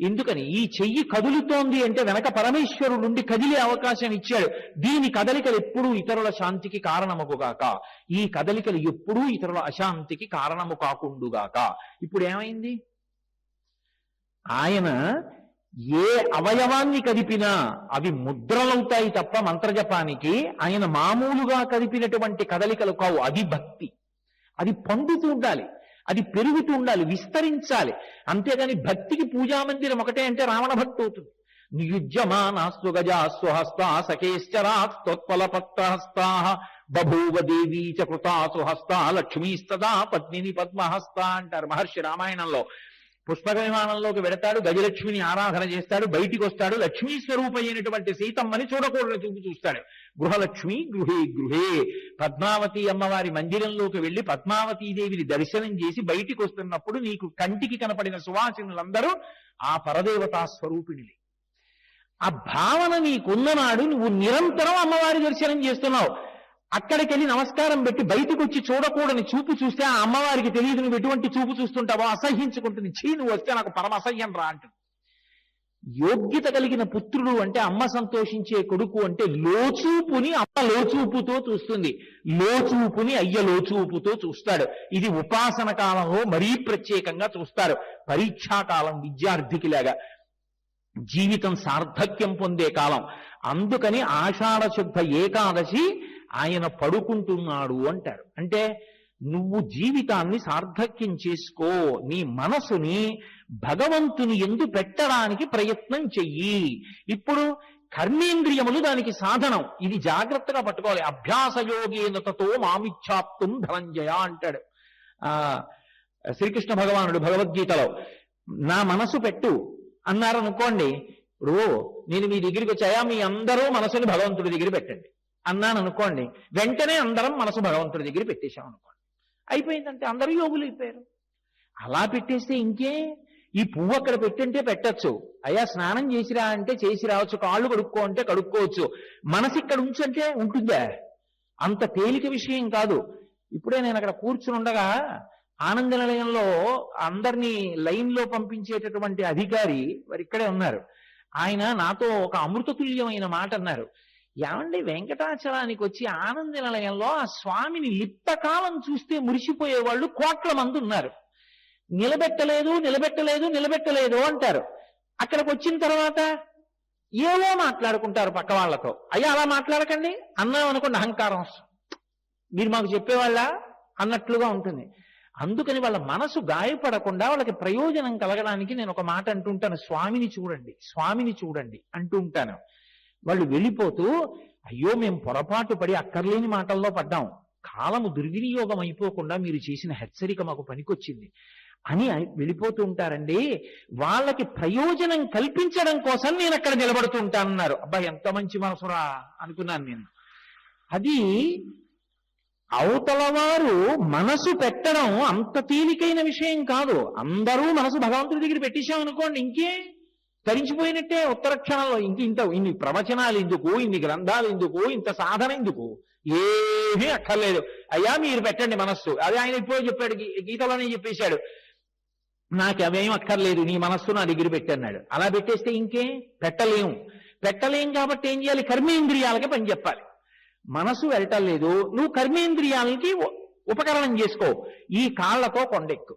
ఎందుకని? ఈ చెయ్యి కదులుతోంది అంటే వెనక పరమేశ్వరుడు నుండి కదిలే అవకాశం ఇచ్చాడు. దీని కదలికలు ఎప్పుడూ ఇతరుల శాంతికి కారణముగాక, ఈ కదలికలు ఎప్పుడూ ఇతరుల అశాంతికి కారణము కాకుండుగాక. ఇప్పుడు ఏమైంది? ఆయన ఏ అవయవాన్ని కదిపినా అవి ముద్రలవుతాయి తప్ప మంత్రజపానికి ఆయన మామూలుగా కదిపినటువంటి కదలికలు కావు. అది భక్తి, అది పండుతూ ఉండాలి, అది పెరుగుతూ ఉండాలి, విస్తరించాలి. అంతేగాని భక్తికి పూజామందిరం ఒకటే అంటే రావణ భక్తి అవుతుంది. నియుజ్యమానాస్తు గజాస్వహస్తా సఖేశ్చరాస్తోత్పలపత్రహస్తా బభూవ దేవీ చ కృతాసు హస్తా లక్ష్మీస్తదా పత్నిని పద్మహస్త అంటారు మహర్షి రామాయణంలో. పుష్పక విమానంలోకి వెడతాడు, గజలక్ష్మిని ఆరాధన చేస్తాడు, బయటికి వస్తాడు, లక్ష్మీ స్వరూపమైనటువంటి సీతమ్మని చూడకూడని చూపు చూస్తాడు. గృహలక్ష్మి గృహే గృహే, పద్మావతి అమ్మవారి మందిరంలోకి వెళ్లి పద్మావతీదేవిని దర్శనం చేసి బయటికి వస్తున్నప్పుడు నీకు కంటికి కనపడిన సువాసినులందరూ ఆ పరదేవతా స్వరూపిణిలే. ఆ భావన నీకున్ననాడు నువ్వు నిరంతరం అమ్మవారి దర్శనం చేస్తున్నావు. అక్కడికి వెళ్ళి నమస్కారం పెట్టి బయటకు వచ్చి చూడకూడని చూపు చూస్తే ఆ అమ్మవారికి తెలియదు నువ్వు ఎటువంటి చూపు చూస్తుంటావో, అసహ్యించుకుంటుంది. చీ నువ్వు వస్తే నాకు పరమ అసహ్యం రా అంటుంది. యోగ్యత కలిగిన పుత్రుడు అంటే అమ్మ సంతోషించే కొడుకు అంటే లోచూపుని అమ్మ లోచూపుతో చూస్తుంది, లోచూపుని అయ్య లోచూపుతో చూస్తాడు. ఇది ఉపాసన కాలంలో మరీ ప్రత్యేకంగా చూస్తారు, పరీక్షాకాలం విద్యార్థికి లాగా. జీవితం సార్థక్యం పొందే కాలం. అందుకని ఆషాఢ శుద్ధ ఏకాదశి ఆయన పడుకుంటున్నాడు అంటారు. అంటే నువ్వు జీవితాన్ని సార్థక్యం చేసుకో, నీ మనసుని భగవంతుని యందు పెట్టడానికి ప్రయత్నం చెయ్యి. ఇప్పుడు కర్మేంద్రియములు దానికి సాధనం. ఇది జాగ్రత్తగా పట్టుకోవాలి. అభ్యాసయోగేన తతో మామిచ్ఛాప్తుం ధనంజయ అంటాడు శ్రీకృష్ణ భగవానుడు భగవద్గీతలో. నా మనసు పెట్టు అన్నారనుకోండి. ఇప్పుడు నేను మీ దగ్గరికి వచ్చాయా, మీ అందరూ మనసుని భగవంతుడి దగ్గర పెట్టండి అన్నాను అనుకోండి, వెంటనే అందరం మనసు భగవంతుడి దగ్గర పెట్టేశాం అనుకోండి, అయిపోయిందంటే అందరూ యోగులు అయిపోయారు. అలా పెట్టేస్తే ఇంకే, ఈ పువ్వు అక్కడ పెట్టంటే పెట్టచ్చు, అయ్యా స్నానం చేసిరా అంటే చేసి రావచ్చు, కాళ్ళు కడుక్కో అంటే కడుక్కోవచ్చు. మనసు ఇక్కడ ఉంచంటే ఉంటుందా? అంత తేలిక విషయం కాదు. ఇప్పుడే నేను అక్కడ కూర్చుని ఉండగా ఆనంద నిలయంలో అందరినీ లైన్లో పంపించేటటువంటి అధికారి వారు ఇక్కడే ఉన్నారు. ఆయన నాతో ఒక అమృతతుల్యమైన మాట అన్నారు. ఏమండి, వెంకటాచలానికి వచ్చి ఆనంద నిలయంలో ఆ స్వామిని లిప్తకాలం చూస్తే మురిసిపోయే వాళ్ళు కోట్ల మంది ఉన్నారు. నిలబెట్టలేదు నిలబెట్టలేదు నిలబెట్టలేదు అంటారు. అక్కడికి వచ్చిన తర్వాత ఏవో మాట్లాడుకుంటారు పక్క వాళ్ళతో. అయ్యా అలా మాట్లాడకండి అన్నాం అనుకోండి, అహంకారం మీరు మాకు చెప్పేవాళ్ళ అన్నట్లుగా ఉంటుంది. అందుకని వాళ్ళ మనసు గాయపడకుండా వాళ్ళకి ప్రయోజనం కలగడానికి నేను ఒక మాట అంటుంటాను, స్వామిని చూడండి స్వామిని చూడండి అంటూ ఉంటాను. వాళ్ళు వెళ్ళిపోతూ అయ్యో మేము పొరపాటు పడి అక్కర్లేని మాటల్లో పడ్డాం, కాలము దుర్వినియోగం అయిపోకుండా మీరు చేసిన హెచ్చరిక మాకు పనికొచ్చింది అని వెళ్ళిపోతూ ఉంటారండి. వాళ్ళకి ప్రయోజనం కల్పించడం కోసం నేను అక్కడ నిలబడుతూ ఉంటానన్నారు. అబ్బా ఎంత మంచి మనసురా అనుకున్నాను నేను. అది అవతల వారు మనసు పెట్టడం అంత తేలికైన విషయం కాదు. అందరూ మనసు భగవంతుడి దగ్గర పెట్టేశామనుకోండి, ఇంకే తరించిపోయినట్టే ఉత్తర క్షణంలో. ఇన్ని ప్రవచనాలు ఎందుకు, ఇన్ని గ్రంథాలు ఎందుకు, ఇంత సాధన ఎందుకు, ఏమీ అక్కర్లేదు. అయ్యా మీరు పెట్టండి మనస్సు. అదే ఆయన ఇప్పుడో చెప్పాడు, గీతలోనే చెప్పేశాడు, నాకు అవేం అక్కర్లేదు, నీ మనస్సు నా దగ్గర పెట్టన్నాడు. అలా పెట్టేస్తే ఇంకే పెట్టలేం కాబట్టి ఏం చేయాలి? కర్మేంద్రియాలకి పని చెప్పాలి. మనసు వెళ్ళటం లేదు, నువ్వు కర్మేంద్రియాలకి ఉపకరణం చేసుకో. ఈ కాళ్లతో కొండెక్కు,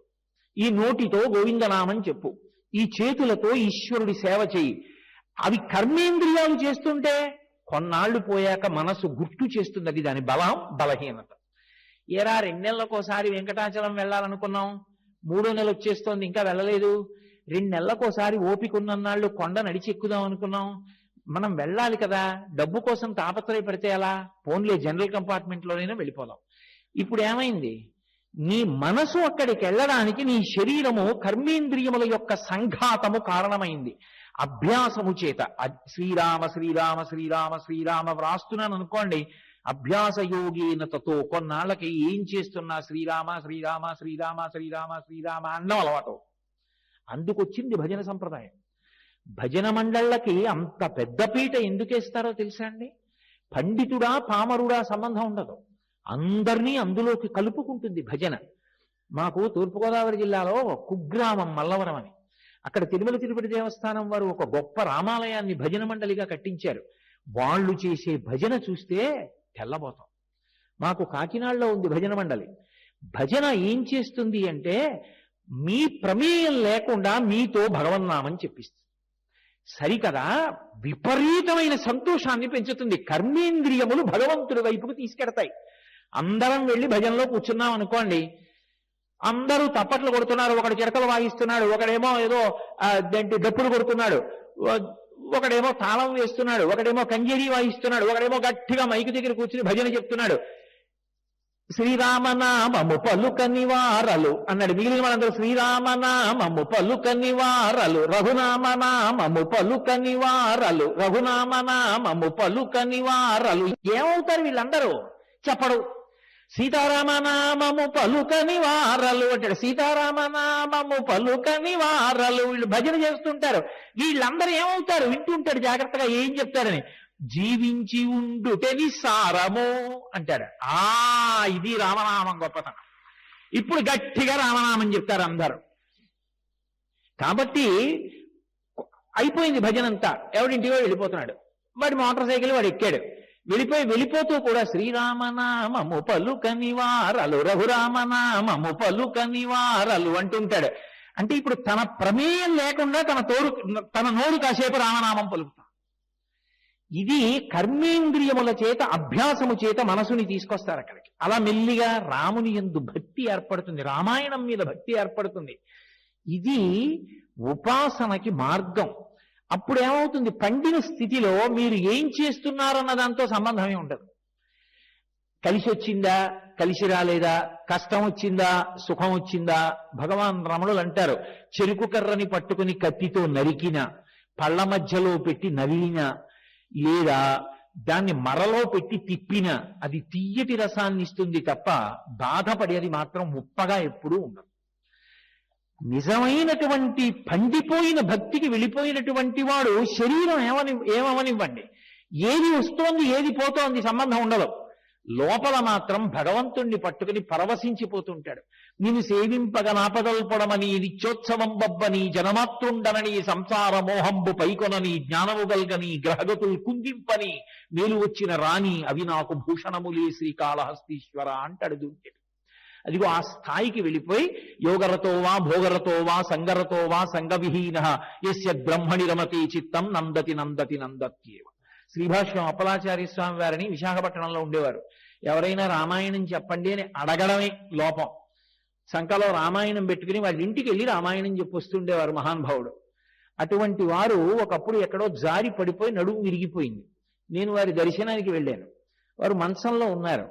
ఈ నోటితో గోవిందనామం చెప్పు, ఈ చేతులతో ఈశ్వరుడి సేవ చెయ్యి. అవి కర్మేంద్రియాలు చేస్తుంటే కొన్నాళ్లు పోయాక మనసు గుర్తు చేస్తుంది. అది దాని బలం బలహీనత. ఏరా 2 నెలలకోసారి వెంకటాచలం వెళ్ళాలనుకున్నాం, 3వ నెల వచ్చేస్తోంది ఇంకా వెళ్ళలేదు. 2 నెలలకోసారి ఓపిక ఉన్నన్నాళ్ళు కొండ నడిచి ఎక్కుదాం అనుకున్నాం, మనం వెళ్ళాలి కదా, డబ్బు కోసం తాపత్రయపడితే ఎలా, ఫోన్లే జనరల్ కంపార్ట్మెంట్ లోనైనా వెళ్ళిపోదాం. ఇప్పుడు ఏమైంది? నీ మనసు అక్కడికి వెళ్ళడానికి నీ శరీరము కర్మేంద్రియముల యొక్క సంఘాతము కారణమైంది. అభ్యాసము చేత శ్రీరామ శ్రీరామ శ్రీరామ శ్రీరామ వ్రాస్తున్నాను అనుకోండి, అభ్యాస యోగేన తతో కొన్నాళ్ళకి ఏం చేస్తున్నా శ్రీరామ శ్రీరామ శ్రీరామ శ్రీరామ శ్రీరామ అన్నం అలవాటు. అందుకొచ్చింది భజన సంప్రదాయం. భజన మండళ్ళకి అంత పెద్దపీట ఎందుకేస్తారో తెలుసా అండి? పండితుడా పామరుడా సంబంధం ఉండదు, అందరినీ అందులోకి కలుపుకుంటుంది భజన. మాకు తూర్పుగోదావరి జిల్లాలో కుగ్రామం మల్లవరం అని, అక్కడ తిరుమల తిరుపతి దేవస్థానం వారు ఒక గొప్ప రామాలయాన్ని భజన మండలిగా కట్టించారు. వాళ్ళు చేసే భజన చూస్తే తెల్లబోతాం. మాకు కాకినాడలో ఉంది భజన మండలి. భజన ఏం చేస్తుంది అంటే మీ ప్రమేయం లేకుండా మీతో భగవన్నామని చెప్పిస్తుంది. సరికదా, విపరీతమైన సంతోషాన్ని పెంచుతుంది. కర్మేంద్రియములు భగవంతుడి వైపుకు తీసుకెడతాయి. అందరం వెళ్ళి భజనలో కూర్చున్నాం అనుకోండి, అందరూ తప్పట్లు కొడుతున్నారు, ఒకడు చిరకలు వాయిస్తున్నాడు, ఒకడేమో ఏదో డప్పులు కొడుతున్నాడు, ఒకడేమో తాళం వేస్తున్నాడు, ఒకడేమో కంజరి వాయిస్తున్నాడు, ఒకడేమో గట్టిగా మైకు దగ్గర కూర్చుని భజన చెప్తున్నాడు. శ్రీరామనామము పలుకని వారలు అన్నాడు. మిగిలిన వాళ్ళందరూ శ్రీరామనామము పలుకని వారలు, రఘునామనామము పలుకని వారలు, రఘునామనామము పలుకని వారలు. ఏమవుతారు వీళ్ళందరూ? చెప్పడు. సీతారామనామము పలుకని వారలు అంటాడు. సీతారామనామము పలుకని వారలు. వీళ్ళు భజన చేస్తుంటారు. వీళ్ళందరూ ఏమవుతారు? వింటుంటాడు జాగ్రత్తగా ఏం చెప్తారని. జీవించి ఉండుటని సారము అంటాడు. ఇది రామనామం గొప్పతనం. ఇప్పుడు గట్టిగా రామనామం చెప్తారు అందరూ. కాబట్టి అయిపోయింది భజనంతా. ఎవడింటివో వెళ్ళిపోతున్నాడు, వాడి మోటార్ సైకిల్ వాడు ఎక్కాడు. వెళ్ళిపోతూ కూడా శ్రీరామనామము పలుకని వారలు, రఘురామనామము పలుకని వారలు అంటుంటాడు. అంటే ఇప్పుడు తన ప్రమేయం లేకుండా తన నోరు కాసేపు రామనామం పలుకుతాం. ఇది కర్మేంద్రియముల చేత అభ్యాసము చేత మనసుని తీసుకొస్తారు అక్కడికి. అలా మెల్లిగా రాముని యందు భక్తి ఏర్పడుతుంది, రామాయణం మీద భక్తి ఏర్పడుతుంది. ఇది ఉపాసనకి మార్గం. అప్పుడు ఏమవుతుంది, పండిన స్థితిలో మీరు ఏం చేస్తున్నారన్న దాంతో సంబంధమే ఉండదు. కలిసి వచ్చిందా, కలిసి రాలేదా, కష్టం వచ్చిందా, సుఖం వచ్చిందా. భగవాన్ రమణులు అంటారు, చెరుకు కర్రని పట్టుకుని కత్తితో నరికిన, పళ్ళ మధ్యలో పెట్టి నవిలిన, లేదా దాన్ని మరలో పెట్టి తిప్పిన అది తియ్యటి రసాన్ని ఇస్తుంది తప్ప బాధపడి అది మాత్రం ఉప్పగా ఎప్పుడూ ఉండదు. నిజమైనటువంటి పండిపోయిన భక్తికి వెళ్ళిపోయినటువంటి వాడు శరీరం ఏమవనివ్వండి, ఏది వస్తోంది ఏది పోతోంది సంబంధం ఉండదు. లోపల మాత్రం భగవంతుణ్ణి పట్టుకుని పరవశించిపోతుంటాడు. నిన్ను సేవింపగ నాపదల్పడమని నిత్యోత్సవం బబ్బని జనమాతృండనని సంసార మోహంబు పైకొనని జ్ఞానము గల్గని గ్రహగతులు కుందింపని మేలు వచ్చిన రాణి అవి నాకు భూషణములే శ్రీకాళహస్తీశ్వర అంటాడు దుర్జుడు. అదిగో ఆ స్థాయికి వెళ్ళిపోయి యోగరతో వా భోగరతో వా సంగరతో వా సంగవిహీన యస్య బ్రహ్మణి రమతే చిత్తం నందతి నందతి నందత్యేవ. శ్రీభాష్యం అప్పలాచార్య స్వామి వారిని విశాఖపట్నంలో ఉండేవారు. ఎవరైనా రామాయణం చెప్పండి అని అడగడమే లోపం. సంకలో రామాయణం పెట్టుకుని వాళ్ళ ఇంటికి వెళ్ళి రామాయణం చెప్పొస్తుండేవారు మహానుభావుడు. అటువంటి వారు ఒకప్పుడు ఎక్కడో జారి పడిపోయి నడుము విరిగిపోయింది. నేను వారి దర్శనానికి వెళ్ళాను. వారు మంచంలో ఉన్నారు.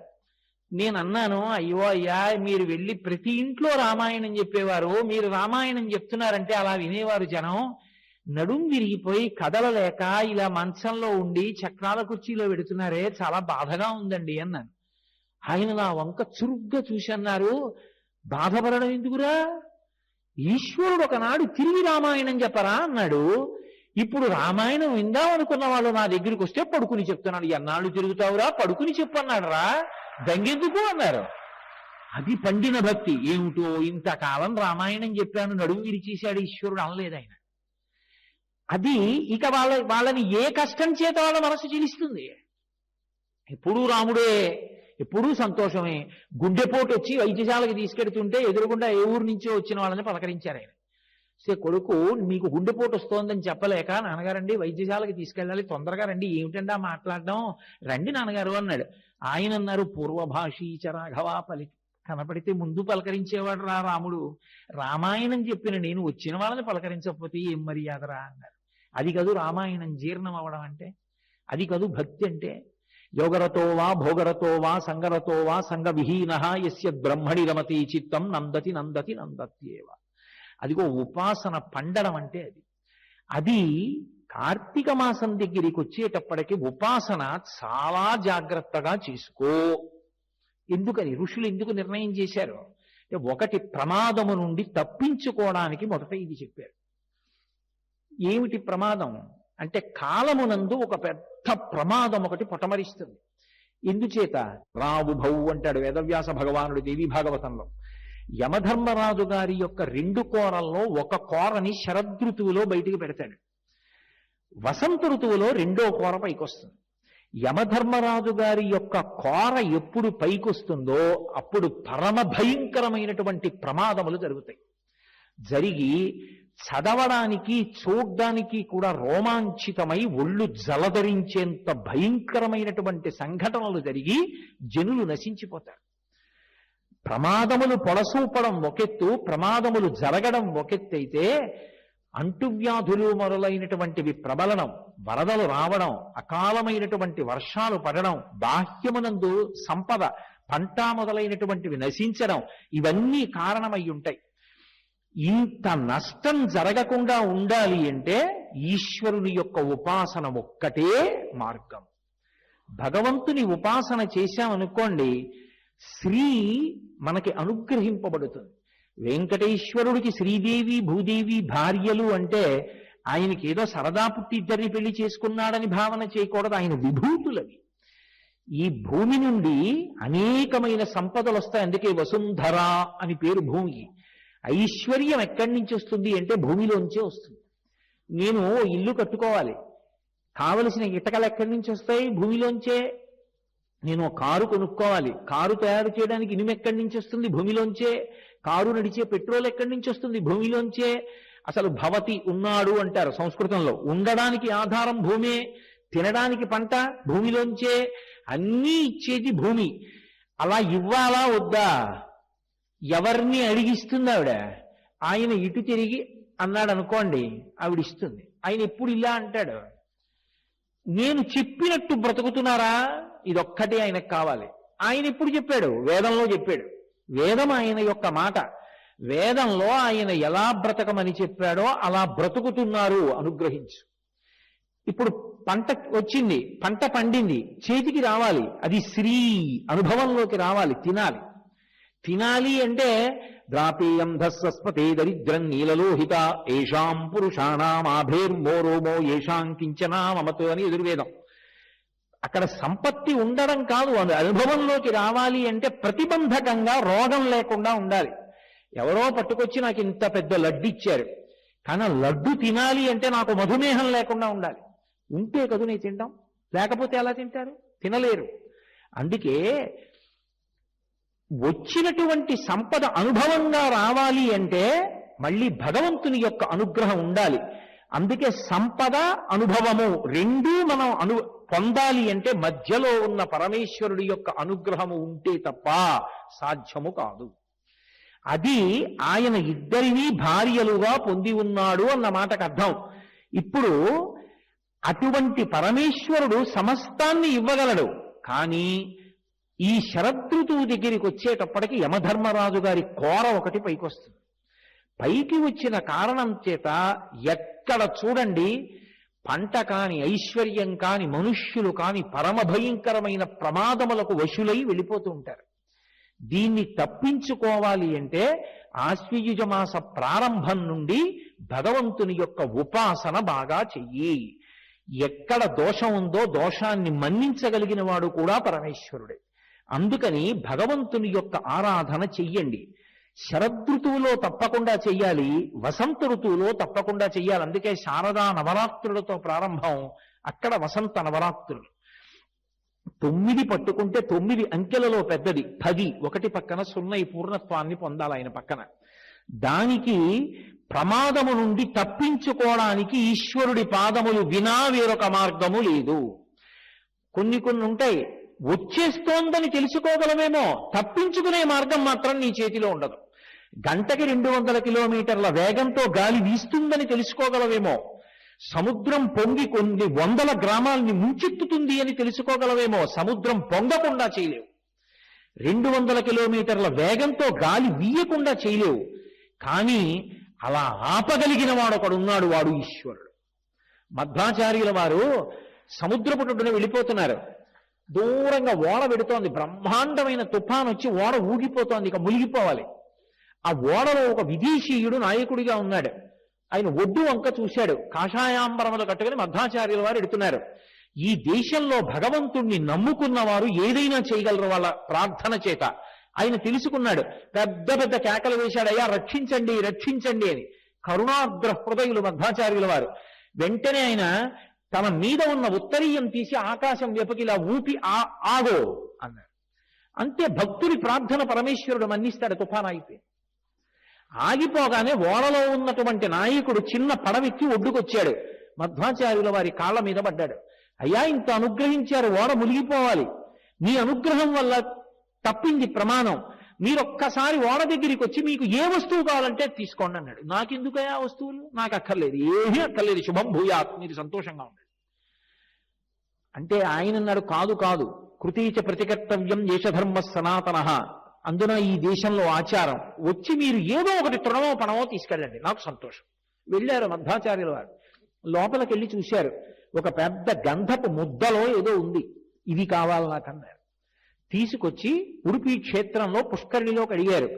నేను అన్నాను, అయ్యో అయ్యా, మీరు వెళ్ళి ప్రతి ఇంట్లో రామాయణం చెప్పేవారు, మీరు రామాయణం చెప్తున్నారంటే అలా వినేవారు జనం, నడుం విరిగిపోయి కదలలేక ఇలా మంచంలో ఉండి చక్రాల కుర్చీలో పెడుతున్నారే, చాలా బాధగా ఉందండి అన్నాను. ఆయన నా వంక చురుగ్గా చూసి అన్నారు, బాధపడడం ఎందుకురా, ఈశ్వరుడు ఒకనాడు తిరిగి రామాయణం చెప్పరా అన్నాడు. ఇప్పుడు రామాయణం విందామనుకున్న వాళ్ళు నా దగ్గరికి వస్తే పడుకుని చెప్తున్నాడు. ఎన్నాళ్ళు తిరుగుతావురా, పడుకుని చెప్పు అన్నాడు రా, దంగెందుకు అన్నారు. అది పండిన భక్తి. ఏమిటో ఇంతకాలం రామాయణం చెప్పాను, నడుము విరిచేశాడు ఈశ్వరుడు అనలేదు ఆయన. అది ఇక వాళ్ళని ఏ కష్టం చేత వాళ్ళ మనసు చెలిస్తుంది. ఎప్పుడూ రాముడే, ఎప్పుడూ సంతోషమే. గుండెపోటు వచ్చి వైద్యశాలకి తీసుకెడుతుంటే ఎదురుగుండా ఏ ఊరు నుంచో వచ్చిన వాళ్ళని పలకరించారు ఆయన. సే కొడుకు, మీకు గుండెపోటు వస్తోందని చెప్పలేక, నాన్నగారండి వైద్యశాలకి తీసుకెళ్ళాలి, తొందరగా రండి, ఏమిటండి ఆ మాట్లాడడం, రండి నాన్నగారు అన్నాడు. ఆయన అన్నారు, పూర్వభాషీచ రాఘవా కనపడితే ముందు పలకరించేవాడు రా రాముడు, రామాయణం చెప్పిన నేను వచ్చిన వాళ్ళని పలకరించకపోతే ఏం మర్యాదరా అన్నారు. అది కాదు రామాయణం జీర్ణం అవడం అంటే, అది కాదు భక్తి అంటే. యోగరతో వా భోగరతో వా సంగరతో వా సంగ విహీన యస్య బ్రహ్మణి రమతే చిత్తం నందతి నందతి నందత్యేవ. అదిగో ఉపాసన పండడం అంటే అది. అది కార్తీక మాసం దగ్గరికి వచ్చేటప్పటికి ఉపాసన చాలా జాగ్రత్తగా చేసుకో. ఎందుకని ఋషులు ఎందుకు నిర్ణయం చేశారు అంటే, ఒకటి ప్రమాదము నుండి తప్పించుకోవడానికి మొదట ఇది చెప్పారు. ఏమిటి ప్రమాదం అంటే, కాలమునందు ఒక పెద్ద ప్రమాదం ఒకటి పొటమరిస్తుంది. ఎందుచేత రావు భౌ అంటాడు వేదవ్యాస భగవానుడు దేవీ భాగవతంలో. యమధర్మరాజు గారి యొక్క 2 కోరల్లో ఒక కోరని శరదృతువులో బయటికి పెడతాడు. వసంత ఋతువులో 2వ కోర పైకొస్తుంది. యమధర్మరాజు గారి యొక్క కోర ఎప్పుడు పైకొస్తుందో అప్పుడు పరమ భయంకరమైనటువంటి ప్రమాదములు జరుగుతాయి. జరిగి చదవడానికి చూడ్డానికి కూడా రోమాంచితమై ఒళ్ళు జలధరించేంత భయంకరమైనటువంటి సంఘటనలు జరిగి జనులు నశించిపోతారు. ప్రమాదములు పొడసూపడం ఒకెత్తు, ప్రమాదములు జరగడం ఒకెత్తైతే, అంటువ్యాధులు మొదలైనటువంటివి ప్రబలనం, వరదలు రావడం, అకాలమైనటువంటి వర్షాలు పడడం, బాహ్యమునందు సంపద పంట మొదలైనటువంటివి నశించడం, ఇవన్నీ కారణమై ఉంటాయి. ఇంత నష్టం జరగకుండా ఉండాలి అంటే ఈశ్వరుని యొక్క ఉపాసన ఒక్కటే మార్గం. భగవంతుని ఉపాసన చేశామనుకోండి, శ్రీ మనకి అనుగ్రహింపబడుతుంది. వెంకటేశ్వరుడికి శ్రీదేవి భూదేవి భార్యలు అంటే ఆయనకి ఏదో సరదా పుట్టి ఇద్దరిని పెళ్లి చేసుకున్నాడని భావన చేయకూడదు. ఆయన విభూతులవి. ఈ భూమి నుండి అనేకమైన సంపదలు వస్తాయి. అందుకే వసుంధర అని పేరు భూమికి. ఐశ్వర్యం ఎక్కడి నుంచి వస్తుంది అంటే భూమిలోంచే వస్తుంది. నేను ఇల్లు కట్టుకోవాలి, కావలసిన ఇటకలు ఎక్కడి నుంచి వస్తాయి? భూమిలోంచే. నేను కారు కొనుక్కోవాలి, కారు తయారు చేయడానికి ఇనుము ఎక్కడి నుంచి వస్తుంది? భూమిలోంచే. కారు నడిచే పెట్రోల్ ఎక్కడి నుంచి వస్తుంది? భూమిలోంచే. అసలు భవతి ఉన్నాడు అంటారు సంస్కృతంలో. ఉండడానికి ఆధారం భూమే, తినడానికి పంట భూమిలోంచే, అన్నీ ఇచ్చేది భూమి. అలా ఇవ్వాలా వద్దా? ఎవరిని అడిగిస్తుంది ఆవిడ? ఆయన ఇటు తిరిగి అన్నాడు అనుకోండి, ఆవిడ ఇస్తుంది. ఆయన ఎప్పుడు ఇలా అంటాడు, నేను చెప్పినట్టు బ్రతుకుతున్నారా? ఇదొక్కటే ఆయనకు కావాలి. ఆయన ఎప్పుడు చెప్పాడు? వేదంలో చెప్పాడు. వేదం ఆయన యొక్క మాట. వేదంలో ఆయన ఎలా బ్రతకమని చెప్పాడో అలా బ్రతుకుతున్నారు, అనుగ్రహించు. ఇప్పుడు పంట వచ్చింది, పంట పండింది, చేతికి రావాలి, అది శ్రీ అనుభవంలోకి రావాలి, తినాలి. తినాలి అంటే ద్రాపేయం ధస్వస్పతే దరిద్రం నీలలోహిత ఏషాం పురుషాణం ఆభేర్మోరోమో ఏషాం కించనా మమతో అని ఎదుర్వేదం. అక్కడ సంపత్తి ఉండడం కాదు, అనుభవంలోకి రావాలి అంటే ప్రతిబంధకంగా రోగం లేకుండా ఉండాలి. ఎవరో పట్టుకొచ్చి నాకు ఇంత పెద్ద లడ్డు ఇచ్చారు, కానీ లడ్డు తినాలి అంటే నాకు మధుమేహం లేకుండా ఉండాలి. ఉంటే కదూ నేను తింటాం, లేకపోతే ఎలా తింటారు? తినలేరు. అందుకే వచ్చినటువంటి సంపద అనుభవంగా రావాలి అంటే మళ్ళీ భగవంతుని యొక్క అనుగ్రహం ఉండాలి. అందుకే సంపద అనుభవము రెండూ మనం పొందాలి అంటే మధ్యలో ఉన్న పరమేశ్వరుడి యొక్క అనుగ్రహము ఉంటే తప్ప సాధ్యము కాదు. అది ఆయన ఇద్దరినీ భార్యలుగా పొంది ఉన్నాడు అన్న మాటకు అర్థం. ఇప్పుడు అటువంటి పరమేశ్వరుడు సమస్తాన్ని ఇవ్వగలడు. కానీ ఈ శరదృతువు దగ్గరికి వచ్చేటప్పటికి యమధర్మరాజు గారి కోర ఒకటి పైకి వస్తుంది. పైకి వచ్చిన కారణం చేత ఎక్కడ చూడండి పంట కాని, ఐశ్వర్యం కాని, మనుష్యులు కాని పరమ భయంకరమైన ప్రమాదములకు వశులై వెళ్ళిపోతూ ఉంటారు. దీన్ని తప్పించుకోవాలి అంటే ఆశ్వయుజ మాస ప్రారంభం నుండి భగవంతుని యొక్క ఉపాసన బాగా చెయ్యి. ఎక్కడ దోషం ఉందో దోషాన్ని మన్నించగలిగిన వాడు కూడా పరమేశ్వరుడే. అందుకని భగవంతుని యొక్క ఆరాధన చెయ్యండి. శరదృతువులో తప్పకుండా చెయ్యాలి, వసంత ఋతువులో తప్పకుండా చెయ్యాలి. అందుకే శారదా నవరాత్రులతో ప్రారంభం, అక్కడ వసంత నవరాత్రులు. 9 పట్టుకుంటే 9 అంకెలలో పెద్దది 10, ఒకటి పక్కన 0 పూర్ణత్వాన్ని పొందాలి ఆయన పక్కన. దానికి ప్రమాదము నుండి తప్పించుకోవడానికి ఈశ్వరుడి పాదములు వినా వేరొక మార్గము లేదు. కొన్ని ఉంటాయి, వచ్చేస్తోందని తెలుసుకోగలమేమో, తప్పించుకునే మార్గం మాత్రం నీ చేతిలో ఉండదు. గంటకి 200 కిలోమీటర్ల వేగంతో గాలి వీస్తుందని తెలుసుకోగలవేమో, సముద్రం పొంగి కొన్ని 100 గ్రామాల్ని ముంచెత్తుతుంది అని తెలుసుకోగలవేమో, సముద్రం పొంగకుండా చేయలేవు. 200 కిలోమీటర్ల వేగంతో గాలి వీయకుండా చేయలేవు. కానీ అలా ఆపగలిగిన వాడు ఒకడున్నాడు, వాడు ఈశ్వరుడు. మధ్వాచార్యుల వారు సముద్రపుటున వెళ్ళిపోతున్నారు. దూరంగా ఓడ పెడుతోంది, బ్రహ్మాండమైన తుఫాన్ వచ్చి ఓడ ఊగిపోతోంది, ఇక మునిగిపోవాలి. ఆ ఓడలో ఒక విదేశీయుడు నాయకుడిగా ఉన్నాడు. ఆయన ఒడ్డు వంక చూశాడు, కాషాయాంబరములు కట్టుకుని మధ్వాచార్యుల వారు ఎడుతున్నారు. ఈ దేశంలో భగవంతుణ్ణి నమ్ముకున్నవారు ఏదైనా చేయగలరు వాళ్ళ ప్రార్థన చేత. ఆయన తెలుసుకున్నాడు, పెద్ద పెద్ద కేకలు వేశాడు, అయ్యా రక్షించండి రక్షించండి అని. కరుణాద్ర హృదయులు మధ్వాచార్యుల వారు. వెంటనే ఆయన తన మీద ఉన్న ఉత్తరీయం తీసి ఆకాశం వెపకిలా ఊపి ఆగో అన్నాడు. అంతే, భక్తుడి ప్రార్థన పరమేశ్వరుడు మన్నిస్తాడు. తుఫాన్ అయితే ఆగిపోగానే ఓడలో ఉన్నటువంటి నాయకుడు చిన్న పడవెక్కి ఒడ్డుకొచ్చాడు. మధ్వాచార్యుల వారి కాళ్ళ మీద పడ్డాడు. అయ్యా, ఇంత అనుగ్రహించారు, ఓడ మునిగిపోవాలి, మీ అనుగ్రహం వల్ల తప్పింది ప్రమాణం, మీరొక్కసారి ఓడ దగ్గరికి వచ్చి మీకు ఏ వస్తువు కావాలంటే తీసుకోండి అన్నాడు. నాకెందుకయ్యా వస్తువులు, నాకు అక్కర్లేదు, ఏమీ అక్కర్లేదు, శుభం భూయాత్, మీరు సంతోషంగా ఉండండి అంటే. ఆయన అన్నాడు, కాదు కాదు, కృతీచ ప్రతికర్తవ్యం దేశధర్మ సనాతన, అందున ఈ దేశంలో ఆచారం, వచ్చి మీరు ఏదో ఒకటి తృణమో పణమో తీసుకెళ్ళండి, నాకు సంతోషం. వెళ్ళారు మధ్వాచార్యుల వారు. లోపలికి వెళ్ళి చూశారు, ఒక పెద్ద గంధపు ముద్దలో ఏదో ఉంది, ఇది కావాలి నాకన్నారు. తీసుకొచ్చి ఉడుపి క్షేత్రంలో పుష్కరిణిలోకి అడిగారు.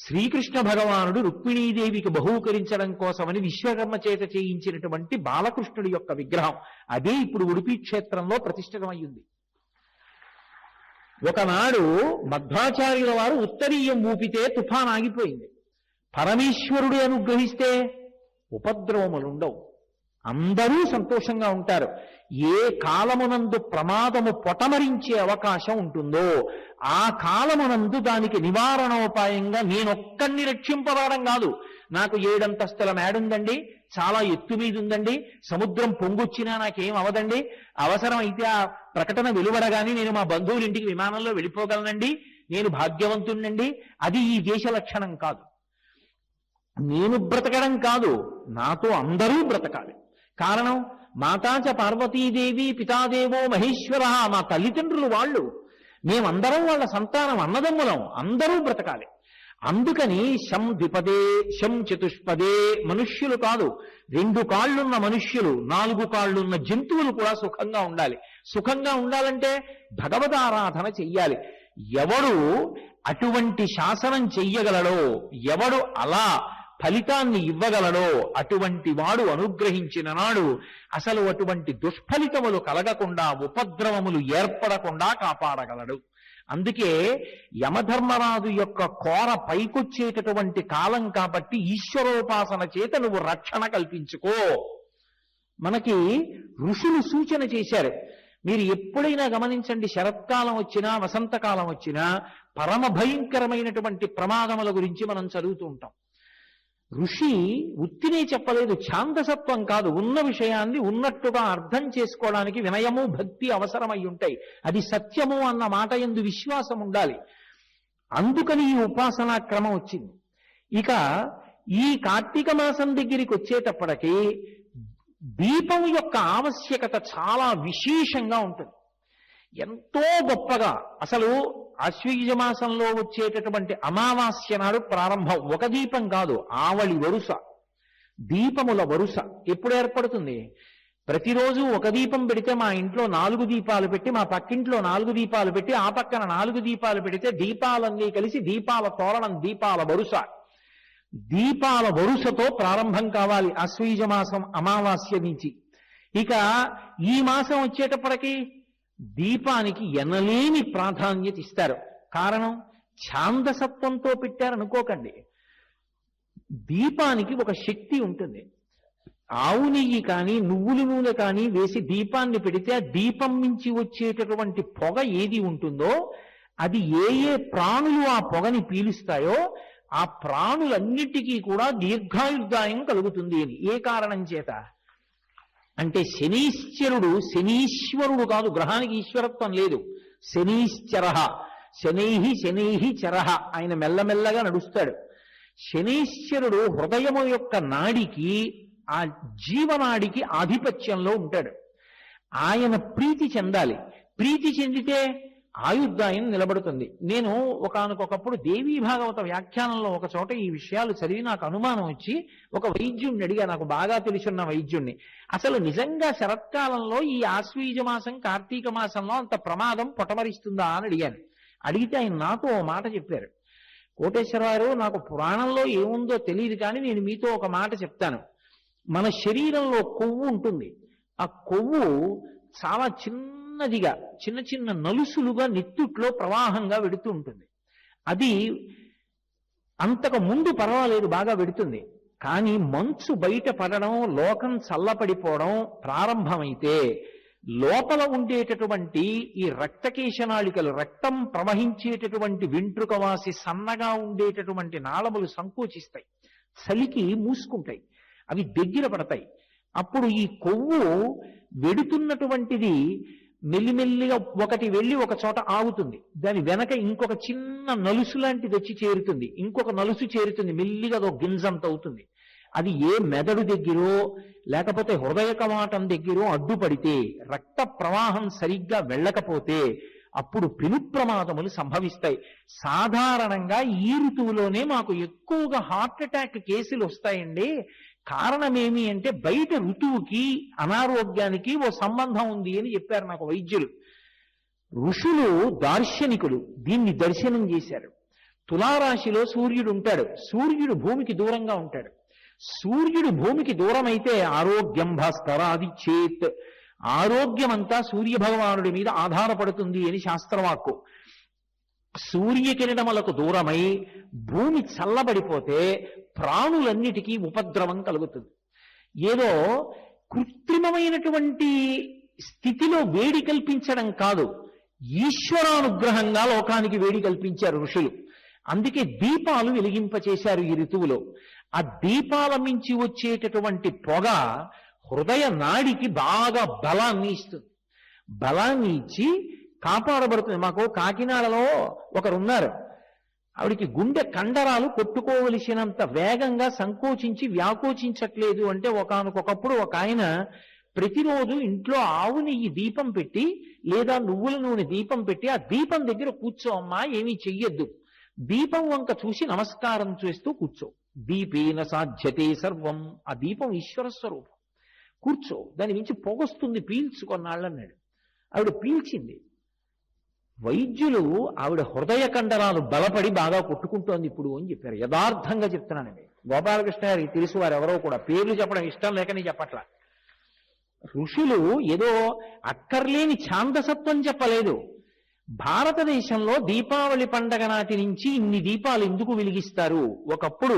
శ్రీకృష్ణ భగవానుడు రుక్మిణీదేవికి బహూకరించడం కోసమని విశ్వకర్మ చేత చేయించినటువంటి బాలకృష్ణుడి యొక్క విగ్రహం, అదే ఇప్పుడు ఉడుపి క్షేత్రంలో ప్రతిష్ఠితమయ్యింది. ఒకనాడు మధ్వాచార్యుల వారు ఉత్తరీయం ఊపితే తుఫాన్ ఆగిపోయింది. పరమేశ్వరుడు అనుగ్రహిస్తే ఉపద్రవములుండవు. అందరూ సంతోషంగా ఉంటారు. ఏ కాలమునందు ప్రమాదము పొటమరించే అవకాశం ఉంటుందో ఆ కాలమునందు దానికి నివారణోపాయంగా నేనొక్కడిని రక్షింపబడడం కాదు, నాకు 7 అంతస్తుల మేడుందండి, చాలా ఎత్తు మీద ఉందండి, సముద్రం పొంగొచ్చినా నాకేం అవదండి, అవసరం అయితే ఆ ప్రకటన వెలువడగానే నేను మా బంధువుల ఇంటికి విమానంలో వెళ్ళిపోగలనండి, నేను భాగ్యవంతుణ్ణండి, అది ఈ దేశ లక్షణం కాదు. నేను బ్రతకడం కాదు, నాతో అందరూ బ్రతకాలి. కారణం, మాతాచ పార్వతీదేవి పితాదేవో మహేశ్వర, మా తల్లిదండ్రులు వాళ్ళు, మేమందరం వాళ్ళ సంతానం, అన్నదమ్ములం, అందరూ బ్రతకాలి. అందుకని శం ద్విపదే శం చతుష్పదే, మనుష్యులు కాదు 2 కాళ్ళున్న మనుష్యులు 4 కాళ్ళున్న జంతువులు కూడా సుఖంగా ఉండాలి. సుఖంగా ఉండాలంటే భగవదారాధన చెయ్యాలి. ఎవడు అటువంటి శాసనం చెయ్యగలడో, ఎవడు అలా ఫలితాన్ని ఇవ్వగలడో అటువంటి వాడు అనుగ్రహించిన నాడు అసలు అటువంటి దుష్ఫలితములు కలగకుండా, ఉపద్రవములు ఏర్పడకుండా కాపాడగలడు. అందుకే యమధర్మరాజు యొక్క కోర పైకొచ్చేటటువంటి కాలం కాబట్టి ఈశ్వరోపాసన చేత నువ్వు రక్షణ కల్పించుకో. మనకి ఋషులు సూచన చేశారు. మీరు ఎప్పుడైనా గమనించండి, శరత్కాలం వచ్చినా వసంతకాలం వచ్చినా పరమ భయంకరమైనటువంటి ప్రమాదముల గురించి మనం చదువుతూ ఉంటాం. ఋషి ఉత్తినే చెప్పలేదు, ఛాందసత్వం కాదు, ఉన్న విషయాన్ని ఉన్నట్టుగా అర్థం చేసుకోవడానికి వినయము భక్తి అవసరమై ఉంటాయి. అది సత్యము అన్న మాట యందు విశ్వాసం ఉండాలి. అందుకని ఈ ఉపాసనా క్రమం వచ్చింది. ఇక ఈ కార్తీక మాసం దగ్గరికి వచ్చేటప్పటికి దీపం యొక్క ఆవశ్యకత చాలా విశేషంగా ఉంటుంది. ఎంతో గొప్పగా, అసలు ఆశ్వయుజ మాసంలో వచ్చేటటువంటి అమావాస్య నాడు ప్రారంభం. ఒక దీపం కాదు, ఆవళి వరుస, దీపముల వరుస ఎప్పుడు ఏర్పడుతుంది? ప్రతిరోజు ఒక దీపం పెడితే మా ఇంట్లో 4 దీపాలు పెట్టి, మా పక్కింట్లో 4 దీపాలు పెట్టి, ఆ పక్కన 4 దీపాలు పెడితే దీపాలన్నీ కలిసి దీపాల తోరణం, దీపాల వరుస. దీపాల వరుసతో ప్రారంభం కావాలి ఆశ్వయుజ మాసం అమావాస్య నుంచి. ఇక ఈ మాసం వచ్చేటప్పటికి దీపానికి ఎనలేని ప్రాధాన్యత ఇస్తారు. కారణం, ఛాందసత్వంతో పెట్టారనుకోకండి. దీపానికి ఒక శక్తి ఉంటుంది. ఆవు నెయ్యి కానీ నువ్వుల నూనె కానీ వేసి దీపాన్ని పెడితే ఆ దీపం నుంచి వచ్చేటటువంటి పొగ ఏది ఉంటుందో అది ఏ ప్రాణులు ఆ పొగని పీలుస్తాయో ఆ ప్రాణులన్నిటికీ కూడా దీర్ఘాయుర్దాయం కలుగుతుంది అని. ఏ కారణం చేత అంటే శనీశ్వరుడు, శనీశ్వరుడు కాదు, గ్రహానికి ఈశ్వరత్వం లేదు. శనీశ్చర, శనైహి చరహ, ఆయన మెల్లమెల్లగా నడుస్తాడు. శనీశ్వరుడు హృదయము యొక్క నాడికి, ఆ జీవనాడికి ఆధిపత్యంలో ఉంటాడు. ఆయన ప్రీతి చెందాలి. ప్రీతి చెందితే ఆయుర్దాయం నిలబడుతుంది. నేను ఒకానొకప్పుడు దేవీ భాగవత వ్యాఖ్యానంలో ఒక చోట ఈ విషయాలు చదివి నాకు అనుమానం వచ్చి ఒక వైద్యుణ్ణి అడిగా, నాకు బాగా తెలుసున్న వైద్యుణ్ణి, అసలు నిజంగా శరత్కాలంలో ఈ ఆశ్వయుజ మాసం కార్తీక మాసంలో అంత ప్రమాదం పొటమరిస్తుందా అని అడిగాను. అడిగితే ఆయన నాతో ఓ మాట చెప్పారు. కోటేశ్వరరావు, నాకు పురాణంలో ఏముందో తెలియదు కానీ నేను మీతో ఒక మాట చెప్తాను. మన శరీరంలో కొవ్వు ఉంటుంది. ఆ కొవ్వు చాలా చిన్నదిగా, చిన్న చిన్న నలుసులుగా నెత్తుట్లో ప్రవాహంగా వెడుతూ ఉంటుంది. అది అంతకు ముందు పర్వాలేదు, బాగా వెడుతుంది. కానీ మంచు బయట పడడం, లోకం చల్లపడిపోవడం ప్రారంభమైతే లోపల ఉండేటటువంటి ఈ రక్తకేశనాళికలు, రక్తం ప్రవహించేటటువంటి వెంట్రుకవాసి సన్నగా ఉండేటటువంటి నాళములు సంకోచిస్తాయి, చలికి మూసుకుంటాయి, అవి దగ్గర పడతాయి. అప్పుడు ఈ కొవ్వు వెడుతున్నటువంటిది మెల్లిమెల్లిగా ఒకటి వెళ్ళి ఒక చోట ఆగుతుంది. దాని వెనక ఇంకొక చిన్న నలుసు లాంటిది వచ్చి చేరుతుంది, ఇంకొక నలుసు చేరుతుంది, మెల్లిగా అదో గింజంత అవుతుంది. అది ఏ మెదడు దగ్గరో లేకపోతే హృదయ కవాటం దగ్గరో అడ్డుపడితే, రక్త ప్రవాహం సరిగ్గా వెళ్ళకపోతే అప్పుడు పెను ప్రమాదములు సంభవిస్తాయి. సాధారణంగా ఈ ఋతువులోనే మాకు ఎక్కువగా హార్ట్ అటాక్ కేసులు వస్తాయండి. కారణమేమి అంటే బయట ఋతువుకి అనారోగ్యానికి ఓ సంబంధం ఉంది అని చెప్పారు నాకు వైద్యులు. ఋషులు దార్శనికులు దీన్ని దర్శనం చేశారు. తులారాశిలో సూర్యుడు ఉంటాడు, సూర్యుడు భూమికి దూరంగా ఉంటాడు. సూర్యుడు భూమికి దూరమైతే ఆరోగ్యం భాస్కరాది చేత్, ఆరోగ్యమంతా సూర్య భగవానుడి మీద ఆధారపడుతుంది అని శాస్త్రవాక్కు. సూర్యకిరణములకు దూరమై భూమి చల్లబడిపోతే ప్రాణులన్నిటికీ ఉపద్రవం కలుగుతుంది. ఏదో కృత్రిమమైనటువంటి స్థితిలో వేడి కల్పించడం కాదు, ఈశ్వరానుగ్రహంగా లోకానికి వేడి కల్పించారు ఋషులు. అందుకే దీపాలు వెలిగింపచేశారు ఈ ఋతువులో. ఆ దీపాల మించి వచ్చేటటువంటి పొగ హృదయ నాడికి బాగా బలాన్ని ఇస్తుంది. బలాన్ని ఇచ్చి కాపాడబడుతుంది. మాకు కాకినాడలో ఒకరున్నారు, ఆవిడికి గుండె కండరాలు కొట్టుకోవలసినంత వేగంగా సంకోచించి వ్యాకోచించట్లేదు. అంటే ఒకానొకప్పుడు ఒక ఆయన ప్రతిరోజు ఇంట్లో ఆవు నెయ్యి దీపం పెట్టి లేదా నువ్వుల నూనె దీపం పెట్టి ఆ దీపం దగ్గర కూర్చో అమ్మా, ఏమీ చెయ్యొద్దు, దీపం వంక చూసి నమస్కారం చేస్తూ కూర్చో, దీపేన సాధ్యతే సర్వం. ఆ దీపం ఈశ్వర స్వరూపం, కూర్చో, దాని నుంచి పొగొస్తుంది, పీల్చుకొన్నాళ్ళన్నాడు. ఆవిడ పీల్చింది. వైద్యులు ఆవిడ హృదయ కండరాలు బలపడి బాగా కొట్టుకుంటోంది ఇప్పుడు అని చెప్పారు. యథార్థంగా చెప్తున్నానండి. గోపాలకృష్ణ గారికి తెలుసు, వారు ఎవరో కూడా పేర్లు చెప్పడం ఇష్టం లేకని చెప్పట్లా. ఋషులు ఏదో అక్కర్లేని ఛాందసత్వం చెప్పలేదు. భారతదేశంలో దీపావళి పండగ నాటి నుంచి ఇన్ని దీపాలు ఎందుకు వెలిగిస్తారు? ఒకప్పుడు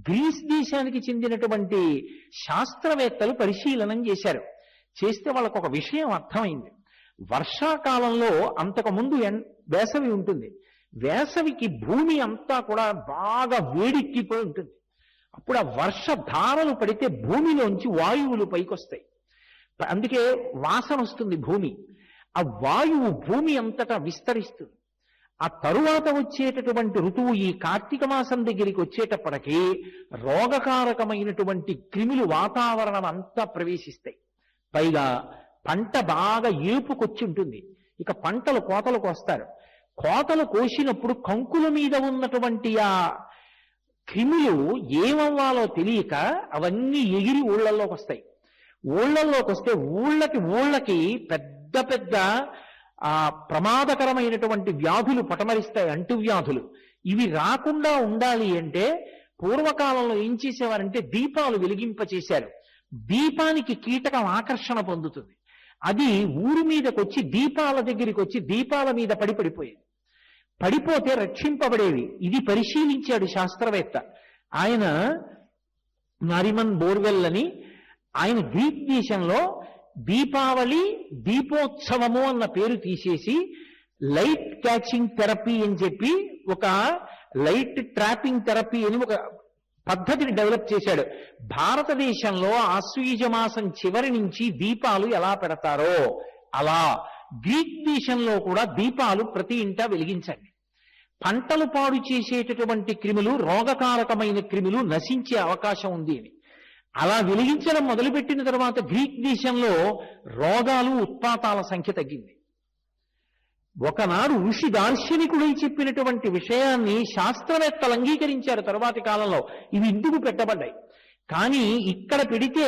గ్రీస్ దేశానికి చెందినటువంటి శాస్త్రవేత్తలు పరిశీలనం చేశారు. చేస్తే వాళ్ళకు ఒక విషయం అర్థమైంది. వర్షాకాలంలో అంతకుముందు వేసవి ఉంటుంది. వేసవికి భూమి అంతా కూడా బాగా వేడెక్కిపోయి ఉంటుంది. అప్పుడు ఆ వర్షధారలు పడితే భూమిలోంచి వాయువులు పైకొస్తాయి. అందుకే వాసన వస్తుంది భూమి. ఆ వాయువు భూమి అంతటా విస్తరిస్తుంది. ఆ తరువాత వచ్చేటటువంటి ఋతువు ఈ కార్తీక మాసం దగ్గరికి వచ్చేటప్పటికీ రోగకారకమైనటువంటి క్రిములు వాతావరణం అంతా ప్రవేశిస్తాయి. పైగా పంట బాగా ఏపుకొచ్చి ఉంటుంది. ఇక పంటలు కోతలు కోస్తారు. కోతలు కోసినప్పుడు కంకుల మీద ఉన్నటువంటి ఆ క్రిములు ఏమవ్వాలో తెలియక అవన్నీ ఎగిరి ఊళ్ళల్లోకి వస్తాయి. ఊళ్ళల్లోకి వస్తే ఊళ్ళకి పెద్ద పెద్ద ప్రమాదకరమైనటువంటి వ్యాధులు పటమరిస్తాయి, అంటువ్యాధులు. ఇవి రాకుండా ఉండాలి అంటే పూర్వకాలంలో ఏం చేసేవారంటే దీపాలు వెలిగింపచేశారు. దీపానికి కీటకం ఆకర్షణ పొందుతుంది. అది ఊరి మీదకి వచ్చి దీపాల దగ్గరికి వచ్చి దీపాల మీద పడిపోయేది. పడిపోతే రక్షింపబడేవి. ఇది పరిశీలించాడు శాస్త్రవేత్త. ఆయన నారిమన్ బోర్వెల్ అని, ఆయన గ్రీక్ దేశంలో దీపావళి దీపోత్సవము అన్న పేరు తీసేసి లైట్ క్యాచింగ్ థెరపీ అని చెప్పి ఒక లైట్ ట్రాపింగ్ థెరపీ అని ఒక పద్ధతిని డెవలప్ చేశాడు. భారతదేశంలో ఆశ్వీజ మాసం చివరి నుంచి దీపాలు ఎలా పెడతారో అలా గ్రీక్ దేశంలో కూడా దీపాలు ప్రతి ఇంటా వెలిగించండి. పంటలు పాడు చేసేటటువంటి క్రిములు, రోగకారకమైన క్రిములు నశించే అవకాశం ఉంది అని అలా వెలిగించడం మొదలుపెట్టిన తర్వాత గ్రీక్ దేశంలో రోగాలు, ఉత్పాతాల సంఖ్య తగ్గింది. ఒకనాడు ఋషి దార్శనికుడై చెప్పినటువంటి విషయాన్ని శాస్త్రవేత్తలు అంగీకరించారు తరువాతి కాలంలో. ఇవి ఇందుకు పెట్టబడ్డాయి. కానీ ఇక్కడ పెడితే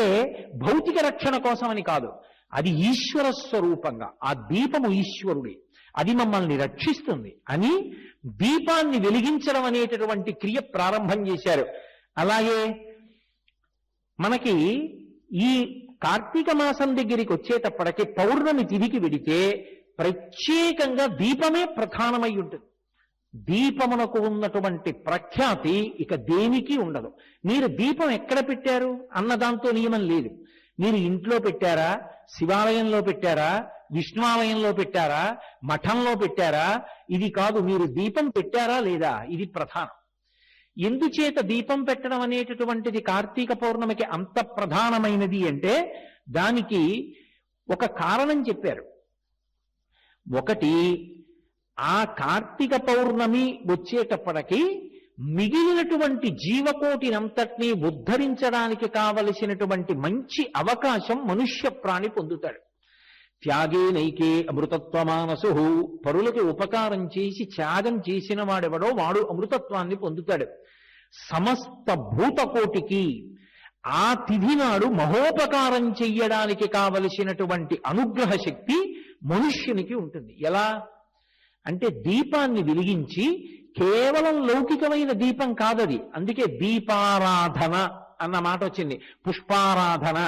భౌతిక రక్షణ కోసమని కాదు, అది ఈశ్వర స్వరూపంగా, ఆ దీపము ఈశ్వరుడే, అది మమ్మల్ని రక్షిస్తుంది అని దీపాన్ని వెలిగించడం అనేటటువంటి క్రియ ప్రారంభం చేశారు. అలాగే మనకి ఈ కార్తీక మాసం దగ్గరికి వచ్చేటప్పటికి పౌర్ణమి తిథికి వెడితే ప్రత్యేకంగా దీపమే ప్రధానమై ఉంటుంది. దీపమునకు ఉన్నటువంటి ప్రఖ్యాతి ఇక దేనికి ఉండదు. మీరు దీపం ఎక్కడ పెట్టారు అన్న దాంతో నియమం లేదు. మీరు ఇంట్లో పెట్టారా, శివాలయంలో పెట్టారా, విష్ణువాలయంలో పెట్టారా, మఠంలో పెట్టారా, ఇది కాదు. మీరు దీపం పెట్టారా లేదా, ఇది ప్రధానం. ఎందుచేత దీపం పెట్టడం అనేటటువంటిది కార్తీక పౌర్ణమికి అంత ప్రధానమైనది అంటే దానికి ఒక కారణం చెప్పారు. ఒకటి, ఆ కార్తీక పౌర్ణమి వచ్చేటప్పటికి మిగిలినటువంటి జీవకోటినంతటినీ ఉద్ధరించడానికి కావలసినటువంటి మంచి అవకాశం మనుష్య ప్రాణి పొందుతాడు. త్యాగే నైకే అమృతత్వమానసు, పరులకి ఉపకారం చేసి త్యాగం చేసిన వాడెవడో వాడు అమృతత్వాన్ని పొందుతాడు. సమస్త భూతకోటికి ఆ తిథి నాడు మహోపకారం చెయ్యడానికి కావలసినటువంటి అనుగ్రహ శక్తి మనుష్యునికి ఉంటుంది. ఎలా అంటే దీపాన్ని వెలిగించి, కేవలం లౌకికమైన దీపం కాదది. అందుకే దీపారాధన అన్న మాట వచ్చింది. పుష్పారాధన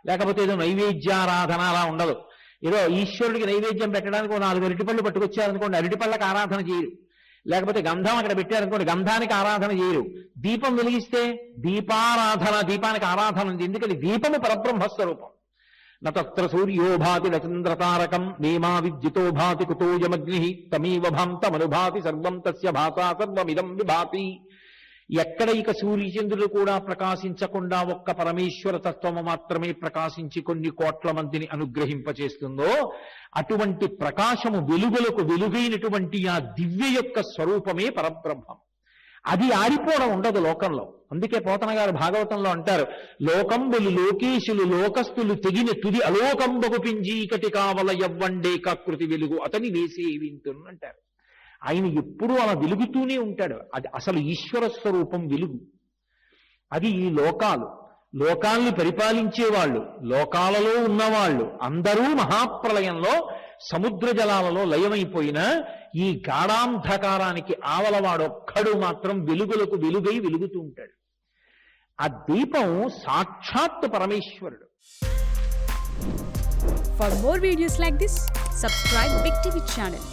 లేకపోతే ఏదో నైవేద్యారాధన అలా ఉండదు. ఏదో ఈశ్వరుడికి నైవేద్యం పెట్టడానికి 4 అరటిపళ్ళు పట్టుకొచ్చారనుకోండి, అరటిపళ్ళకి ఆరాధన చేయరు. లేకపోతే గంధం అక్కడ పెట్టారనుకోండి, గంధానికి ఆరాధన చేయరు. దీపం వెలిగిస్తే దీపారాధన, దీపానికి ఆరాధన ఉంది. ఎందుకని దీపము పరబ్రహ్మస్వరూపం. నత్ర సూర్యో భాతి నచంద్రతారకం నేమా విద్యుతో భాతి కుతోయమగ్ని తమీవ భాంతమనుభాతి సర్వం తస్య భాతా సర్వమిదం విభాతి. ఎక్కడ ఇక సూర్యచంద్రులు కూడా ప్రకాశించకుండా ఒక్క పరమేశ్వర తత్వము మాత్రమే ప్రకాశించి కొన్ని కోట్ల మందిని అనుగ్రహింపచేస్తుందో అటువంటి ప్రకాశము వెలుగులకు వెలుగైనటువంటి ఆ దివ్య యొక్క స్వరూపమే పరబ్రహ్మం. అది ఆరిపోవడం ఉండదు లోకంలో. అందుకే పోతన గారు భాగవతంలో అంటారు, లోకంబులు లోకేశులు లోకస్తులు తెగిన తుది అలోకంబగు పింజీకటి కావల యవ్వండే కాకృతి వెలుగు అతని వేసే వింటును అంటారు. ఆయన ఎప్పుడూ అలా వెలుగుతూనే ఉంటాడు. అది అసలు ఈశ్వర స్వరూపం వెలుగు. అది ఈ లోకాల్ని పరిపాలించేవాళ్ళు, లోకాలలో ఉన్నవాళ్ళు అందరూ మహాప్రళయంలో సముద్ర జలాలలో లయమైపోయినా ఈ గాఢాంధకారానికి ఆవలవాడొక్కడు మాత్రం వెలుగులకు వెలుగై వెలుగుతూ ఉంటాడు. ఆ దీపం సాక్షాత్ పరమేశ్వరుడు. For more videos like this, subscribe Big TV channel.